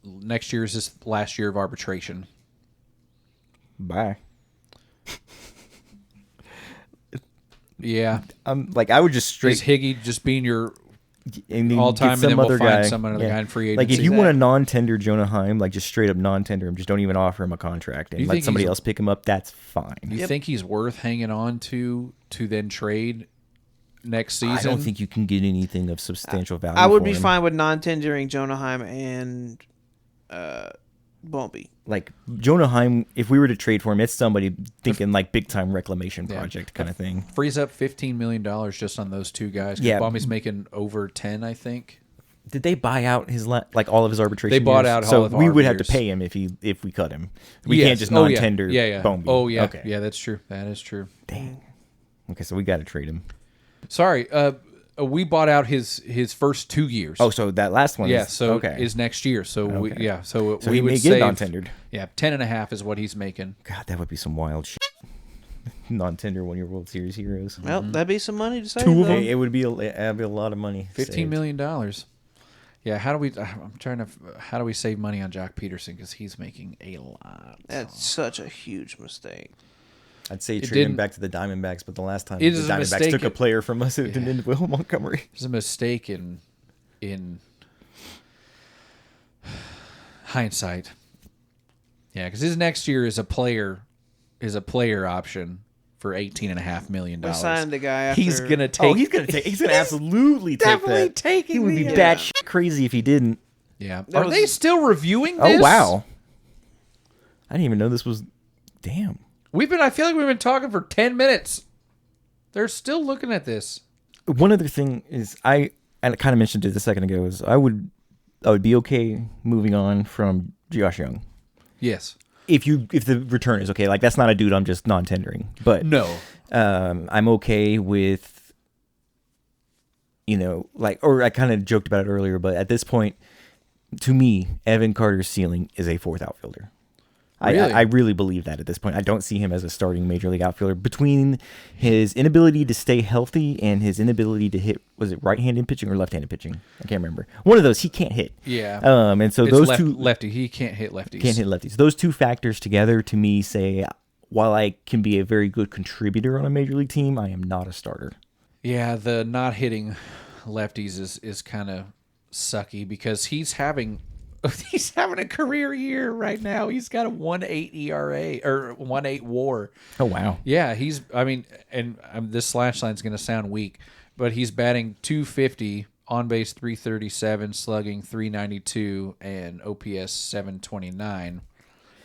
next year is his last year of arbitration. Bye. Yeah, I would just straight is Higgy just being your and then all get time, and some then we'll other find guy. some other guy in free agency? Like if you want to non-tender Jonah Heim, like just straight up non-tender him, just don't even offer him a contract and You let think somebody he's- else pick him up. That's fine. You think he's worth hanging on to then trade next season? I don't think you can get anything of substantial value. I would for be him. fine with non-tendering Jonah Heim and Bombi. Like Jonah Heim, if we were to trade for him, it's somebody thinking like big time reclamation project kind of thing. frees up $15 million just on those two guys. 'Cause Yeah. Bombi's making over 10, I think. Did they buy out his like all of his arbitration? They bought years? out all so of we our would have to years. pay him if we cut him. We Yes. can't just Oh, yeah. non-tender Yeah. Bombi. Oh yeah. Okay. Yeah, that's true. That is true. Dang. Okay, so we got to trade him. Sorry, we bought out his first 2 years. Oh, so that last one. yeah. is, So okay. is next year. So Okay. So So we he would may save get non-tendered. Yeah, 10.5 is what he's making. God, that would be some wild shit. Non-tender 1 year World Series heroes. Well, that'd be some money to save. Two of though. them. It would be it'd be a lot of money. $15 million. Yeah. How do we save money on Jock Peterson because he's making a lot? That's such a huge mistake. I'd say It trade him didn't- back to the Diamondbacks, but the last time It the is a Diamondbacks mistake. took a player from us, it didn't end Will Montgomery. There's a mistake in hindsight. Yeah, because his next year is a player option for $18.5 million. We signed the guy after. He's gonna take. He's gonna absolutely take Definitely that. taking He would be the- batshit crazy if he didn't. Yeah. That Are was- they still reviewing this? Oh wow! I didn't even know this was. Damn. I feel like we've been talking for 10 minutes. They're still looking at this. One other thing is and I kind of mentioned it a second ago, is I would be okay moving on from Josh Young Yes. if the return is okay. Like that's not a dude I'm just non-tendering, but No. I'm okay with, or I kind of joked about it earlier, but at this point, to me, Evan Carter's ceiling is a fourth outfielder. Really? I really believe that at this point. I don't see him as a starting major league outfielder. Between his inability to stay healthy and his inability to hit, was it right-handed pitching or left-handed pitching? I can't remember. One of those, he can't hit. Yeah. And so It's those two lefty. He can't hit lefties. can't hit lefties. Those two factors together, to me, say while I can be a very good contributor on a major league team, I am not a starter. Yeah, the not hitting lefties is kind of sucky because he's having a career year right now. He's got a 1.8 ERA or 1.8 WAR. Oh wow! Yeah, this slash line's going to sound weak, but he's batting .250, on base .337, slugging .392, and OPS .729,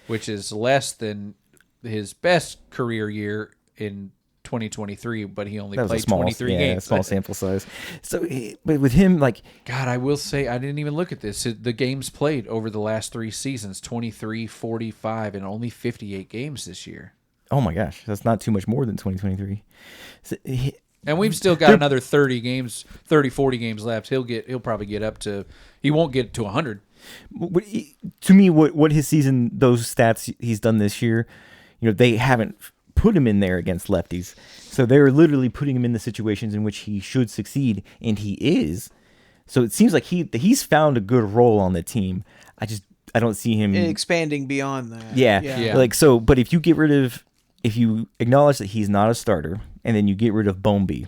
which is less than his best career year in 2023, but he only That was a played small, 23 games. small sample size. So, but with him, like, God, I will say, I didn't even look at this. The games played over the last 3 seasons, 23, 45, and only 58 games this year. oh my gosh, that's not too much more than 2023. So, And we've still got another 40 games left. He'll probably get up to, he won't get to 100. to me, what his season, those stats he's done this year, they haven't put him in there against lefties. So they're literally putting him in the situations in which he should succeed, and he is. So it seems like he's found a good role on the team. I don't see him expanding beyond that. Yeah. Like, so, but if you acknowledge that he's not a starter, and then you get rid of Bombi,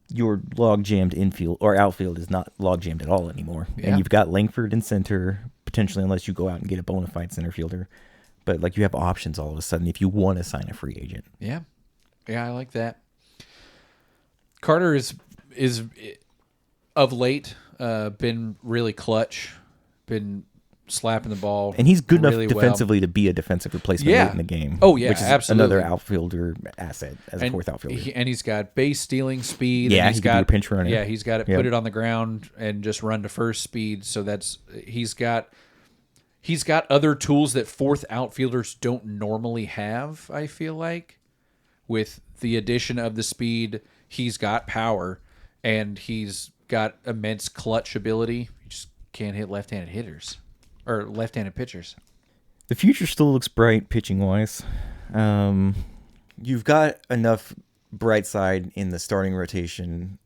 your log-jammed infield or outfield is not log-jammed at all anymore. Yeah. And you've got Langford in center, potentially, unless you go out and get a bona fide center fielder. But, like, you have options all of a sudden if you want to sign a free agent. Yeah. Yeah, I like that. Carter is of late been really clutch, been slapping the ball. And he's good really enough defensively to be a defensive replacement late in the game. Oh, yeah, which is absolutely. another outfielder asset as a fourth outfielder. And he's got base stealing speed. Yeah, and he can be a pinch runner. Yeah, he's got it. Yep. Put it on the ground and just run to first speed. So he's got other tools that fourth outfielders don't normally have. I feel like with the addition of the speed, he's got power and he's got immense clutch ability. You just can't hit left-handed hitters. Or left-handed pitchers. The future still looks bright pitching-wise. You've got enough bright side in the starting rotation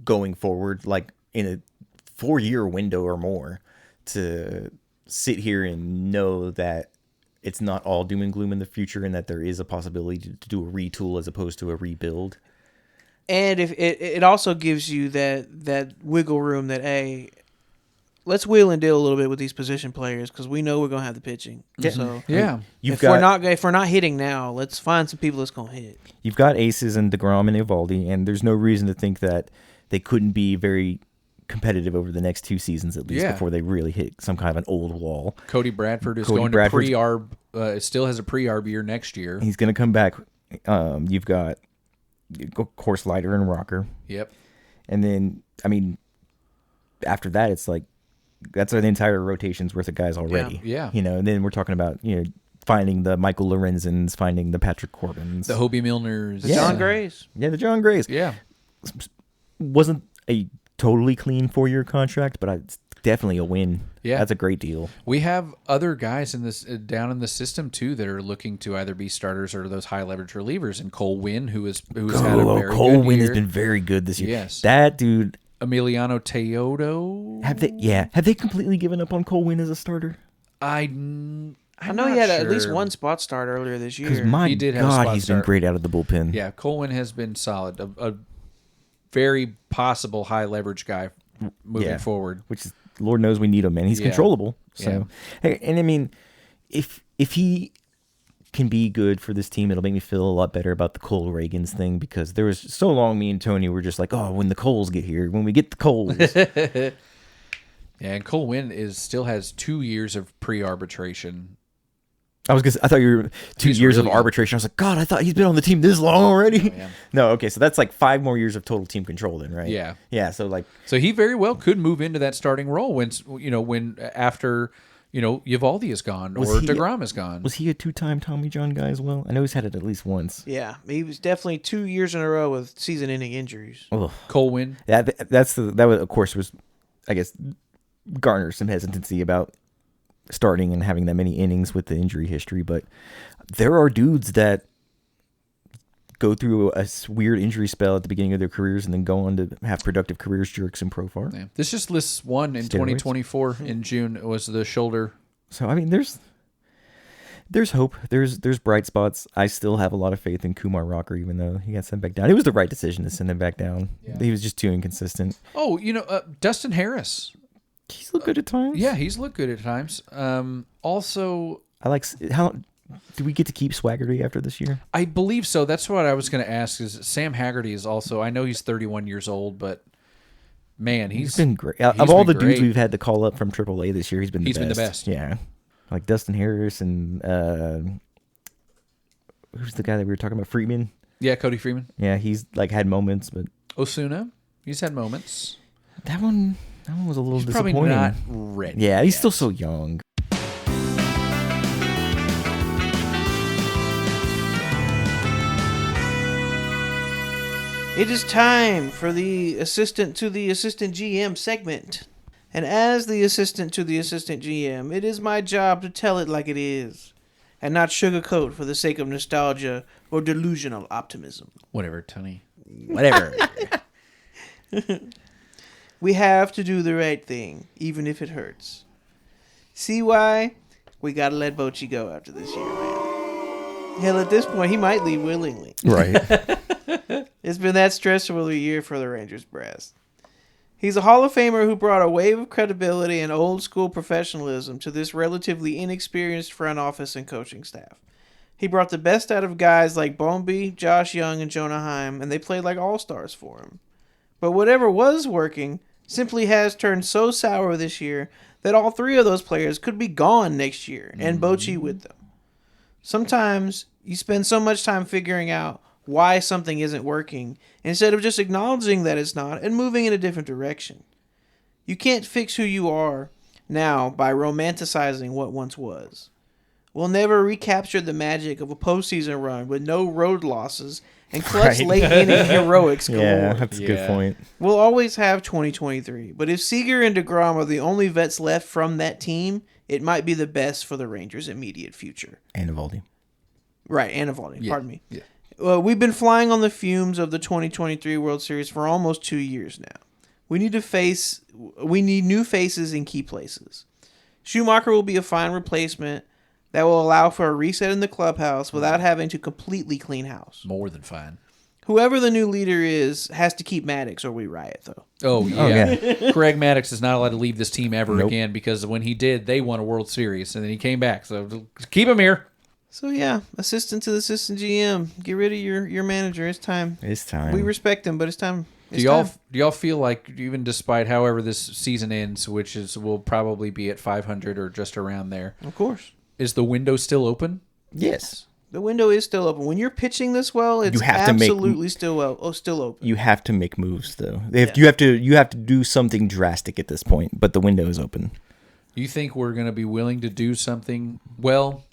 going forward, like in a 4-year window or more, to sit here and know that it's not all doom and gloom in the future and that there is a possibility to do a retool as opposed to a rebuild. And if it also gives you that wiggle room that, hey, let's wheel and deal a little bit with these position players because we know we're gonna have the pitching. Yeah. So Yeah, if we're not hitting now, let's find some people that's gonna hit. You've got aces in DeGrom and Eovaldi, and there's no reason to think that they couldn't be very competitive over the next 2 seasons at least before they really hit some kind of an old wall. Cody Bradford is going to pre-arb. Still has a pre-arb year next year. He's going to come back. You've got, of course, Leiter and Rocker. Yep. And then, I mean, after that, it's like that's an entire rotation's worth of guys already. Yeah. And then we're talking about finding the Michael Lorenzens, finding the Patrick Corbins, The Hobie Milners. The John Grays. Yeah, the John Grays. Yeah. Wasn't a totally clean 4-year contract, but it's definitely a win. Yeah. That's a great deal. We have other guys in this down in the system too that are looking to either be starters or those high leverage relievers. And Cole Winn, who's had a very Cole good Winn year. has been very good this year. Yes. That dude. Emiliano Teodo. Have they completely given up on Cole Winn as a starter? I know he had at least one spot start earlier this year. Because my He did have a God, spot he's start. been great out of the bullpen. Yeah, Cole Winn has been solid. A very possible high leverage guy moving forward. Which is, Lord knows we need him, man. He's controllable. So, hey, and I mean, if he can be good for this team, it'll make me feel a lot better about the Cole Reagans thing, because there was so long me and Tony were just like, oh, when the Coles get here, when we get the Coles. Yeah, and Cole Winn still has 2 years of pre-arbitration. I thought you were 2 years of arbitration. I was like, God, I thought he's been on the team this long already. Oh, yeah. No, okay, so that's like 5 more years of total team control then, right? Yeah. Yeah, so he very well could move into that starting role when after Eovaldi is gone or DeGrom is gone. Was he a 2-time Tommy John guy as well? I know he's had it at least once. Yeah, he was definitely 2 years in a row with season-ending injuries. Oh. Cole Winn. That of course was, I guess, garner some hesitancy about starting and having that many innings with the injury history, but there are dudes that go through a weird injury spell at the beginning of their careers and then go on to have productive careers. Jerks in Pro Far. Yeah. This just lists one in 2024 in June. It was the shoulder. So I mean, there's hope. There's bright spots. I still have a lot of faith in Kumar Rocker, even though he got sent back down. It was the right decision to send him back down. Yeah. He was just too inconsistent. Oh, Dustin Harris. He's looked good at times. Yeah, he's looked good at times. Also, I like how. Do we get to keep Swaggerty after this year? I believe so. That's what I was going to ask. Is Sam Haggerty is also? I know he's 31 years old, but man, he's been great. Of all the dudes we've had to call up from AAA this year, he's been the best. Been the best. Yeah, like Dustin Harris and who's the guy that we were talking about? Freeman. Yeah, Cody Freeman. Yeah, he's like had moments, but Osuna, he's had moments. that one was a little He's disappointing. probably not ready. Yeah, he's yet. still so young. It is time for the assistant to the assistant GM segment. And as the assistant to the assistant GM, it is my job to tell it like it is, and not sugarcoat for the sake of nostalgia or delusional optimism. Whatever, Tony. Whatever. We have to do the right thing, even if it hurts. See why? We gotta let Bochy go after this year, man. Hell, at this point, he might leave willingly. Right. It's been that stressful of a year for the Rangers brass. He's a Hall of Famer who brought a wave of credibility and old school professionalism to this relatively inexperienced front office and coaching staff. He brought the best out of guys like Bombi, Josh Young, and Jonah Heim, and they played like all-stars for him. But whatever was working simply has turned so sour this year that all three of those players could be gone next year, and Bochy with them. Sometimes you spend so much time figuring out why something isn't working instead of just acknowledging that it's not and moving in a different direction. You can't fix who you are now by romanticizing what once was. We'll never recapture the magic of a postseason run with no road losses and clutch Right. late inning heroics galore. Yeah, that's a good Yeah. point. We'll always have 2023, but if Seager and DeGrom are the only vets left from that team, it might be the best for the Rangers' immediate future. And Evaldi. Right, and Evaldi, Yeah. pardon me. Yeah. We've been flying on the fumes of the 2023 World Series for almost 2 years now. We need new faces in key places. Schumacher will be a fine replacement that will allow for a reset in the clubhouse without having to completely clean house. More than fine. Whoever the new leader is has to keep Maddox or we riot, though. Oh, yeah. Greg Maddux is not allowed to leave this team ever Nope. again because when he did, they won a World Series, and then he came back. So keep him here. So yeah, assistant to the assistant GM. Get rid of your manager. It's time. It's time. We respect him, but it's time. Do y'all feel like, even despite however this season ends, which will probably be at 500 or just around there, Of course. is the window still open? Yes. The window is still open. When you're pitching this well, it's You have to make- absolutely still open. You have to make moves though. You have to do something drastic at this point, but the window is open. You think we're going to be willing to do something? Well,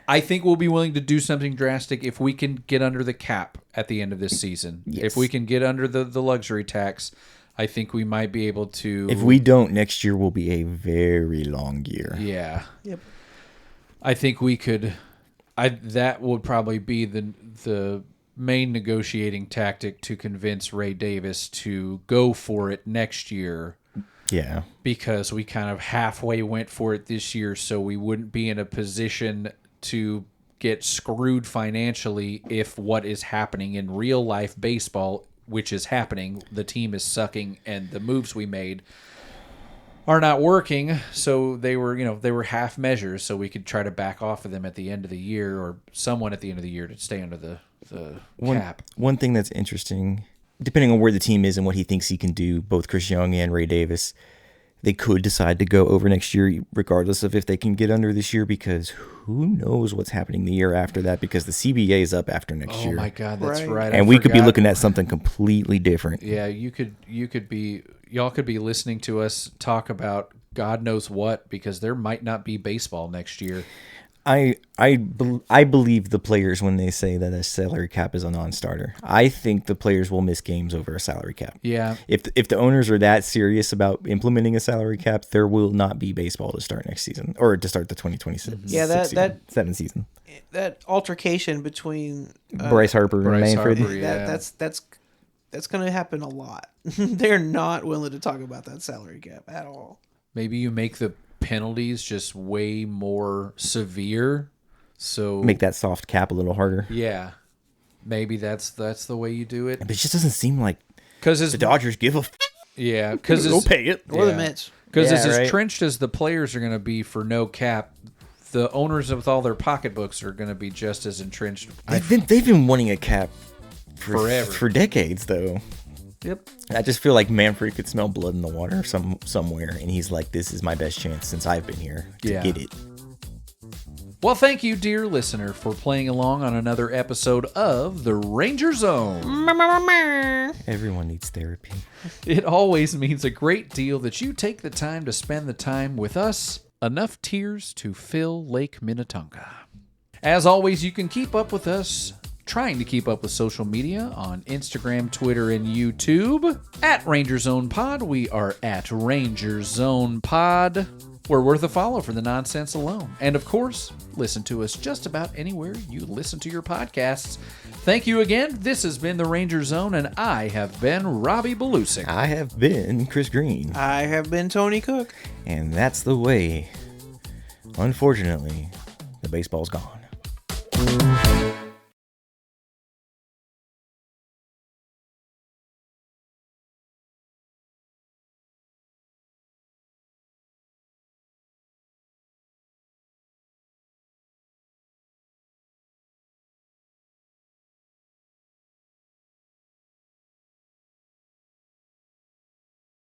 I think we'll be willing to do something drastic if we can get under the cap at the end of this season. Yes. If we can get under the luxury tax, I think we might be able to. If we don't, next year will be a very long year. Yeah. Yep. I think we could. That would probably be the main negotiating tactic to convince Ray Davis to go for it next year, Yeah. because we kind of halfway went for it this year, so we wouldn't be in a position to get screwed financially if what is happening in real life baseball, which is happening, the team is sucking and the moves we made are not working. So they were half measures, so we could try to back off of them at the end of the year, or someone at the end of the year, to stay under the cap. One thing that's interesting, depending on where the team is and what he thinks he can do, both Chris Young and Ray Davis, they could decide to go over next year, regardless of if they can get under this year, because who knows what's happening the year after that, because the CBA is up after next year. Oh my God, that's Right. right. And we could be looking at something completely different. Yeah, y'all could be listening to us talk about God knows what, because there might not be baseball next year. I believe the players when they say that a salary cap is a non-starter. I think the players will miss games over a salary cap. Yeah. If the owners are that serious about implementing a salary cap, there will not be baseball to start next season, or to start the 2026 Yeah, seventh season. That altercation between Bryce Harper and Bryce Manfred. Harper, yeah. that's going to happen a lot. They're not willing to talk about that salary cap at all. Maybe you make the penalties just way more severe. So Make that soft cap a little harder. Yeah. Maybe that's the way you do it. But it just doesn't seem like Because the Dodgers give a yeah, because They'll pay it. Or the Mets. Because Yeah, as right. entrenched as the players are going to be for no cap, the owners with all their pocketbooks are going to be just as entrenched. They've been wanting a cap Forever. for decades, though. Yep. I just feel like Manfred could smell blood in the water somewhere, and he's like, "This is my best chance since I've been here to Yeah. get it." Well, thank you, dear listener, for playing along on another episode of The Ranger Zone. Everyone needs therapy. It always means a great deal that you take the time to spend the time with us. Enough tears to fill Lake Minnetonka. As always, you can keep up with us, trying to keep up with social media on Instagram, Twitter, and YouTube. At Ranger Zone Pod, we are at Ranger Zone Pod. We're worth a follow for the nonsense alone. And of course, listen to us just about anywhere you listen to your podcasts. Thank you again. This has been the Ranger Zone, and I have been Robbie Belusic. I have been Chris Green. I have been Tony Cook. And that's the way, unfortunately, the baseball's gone.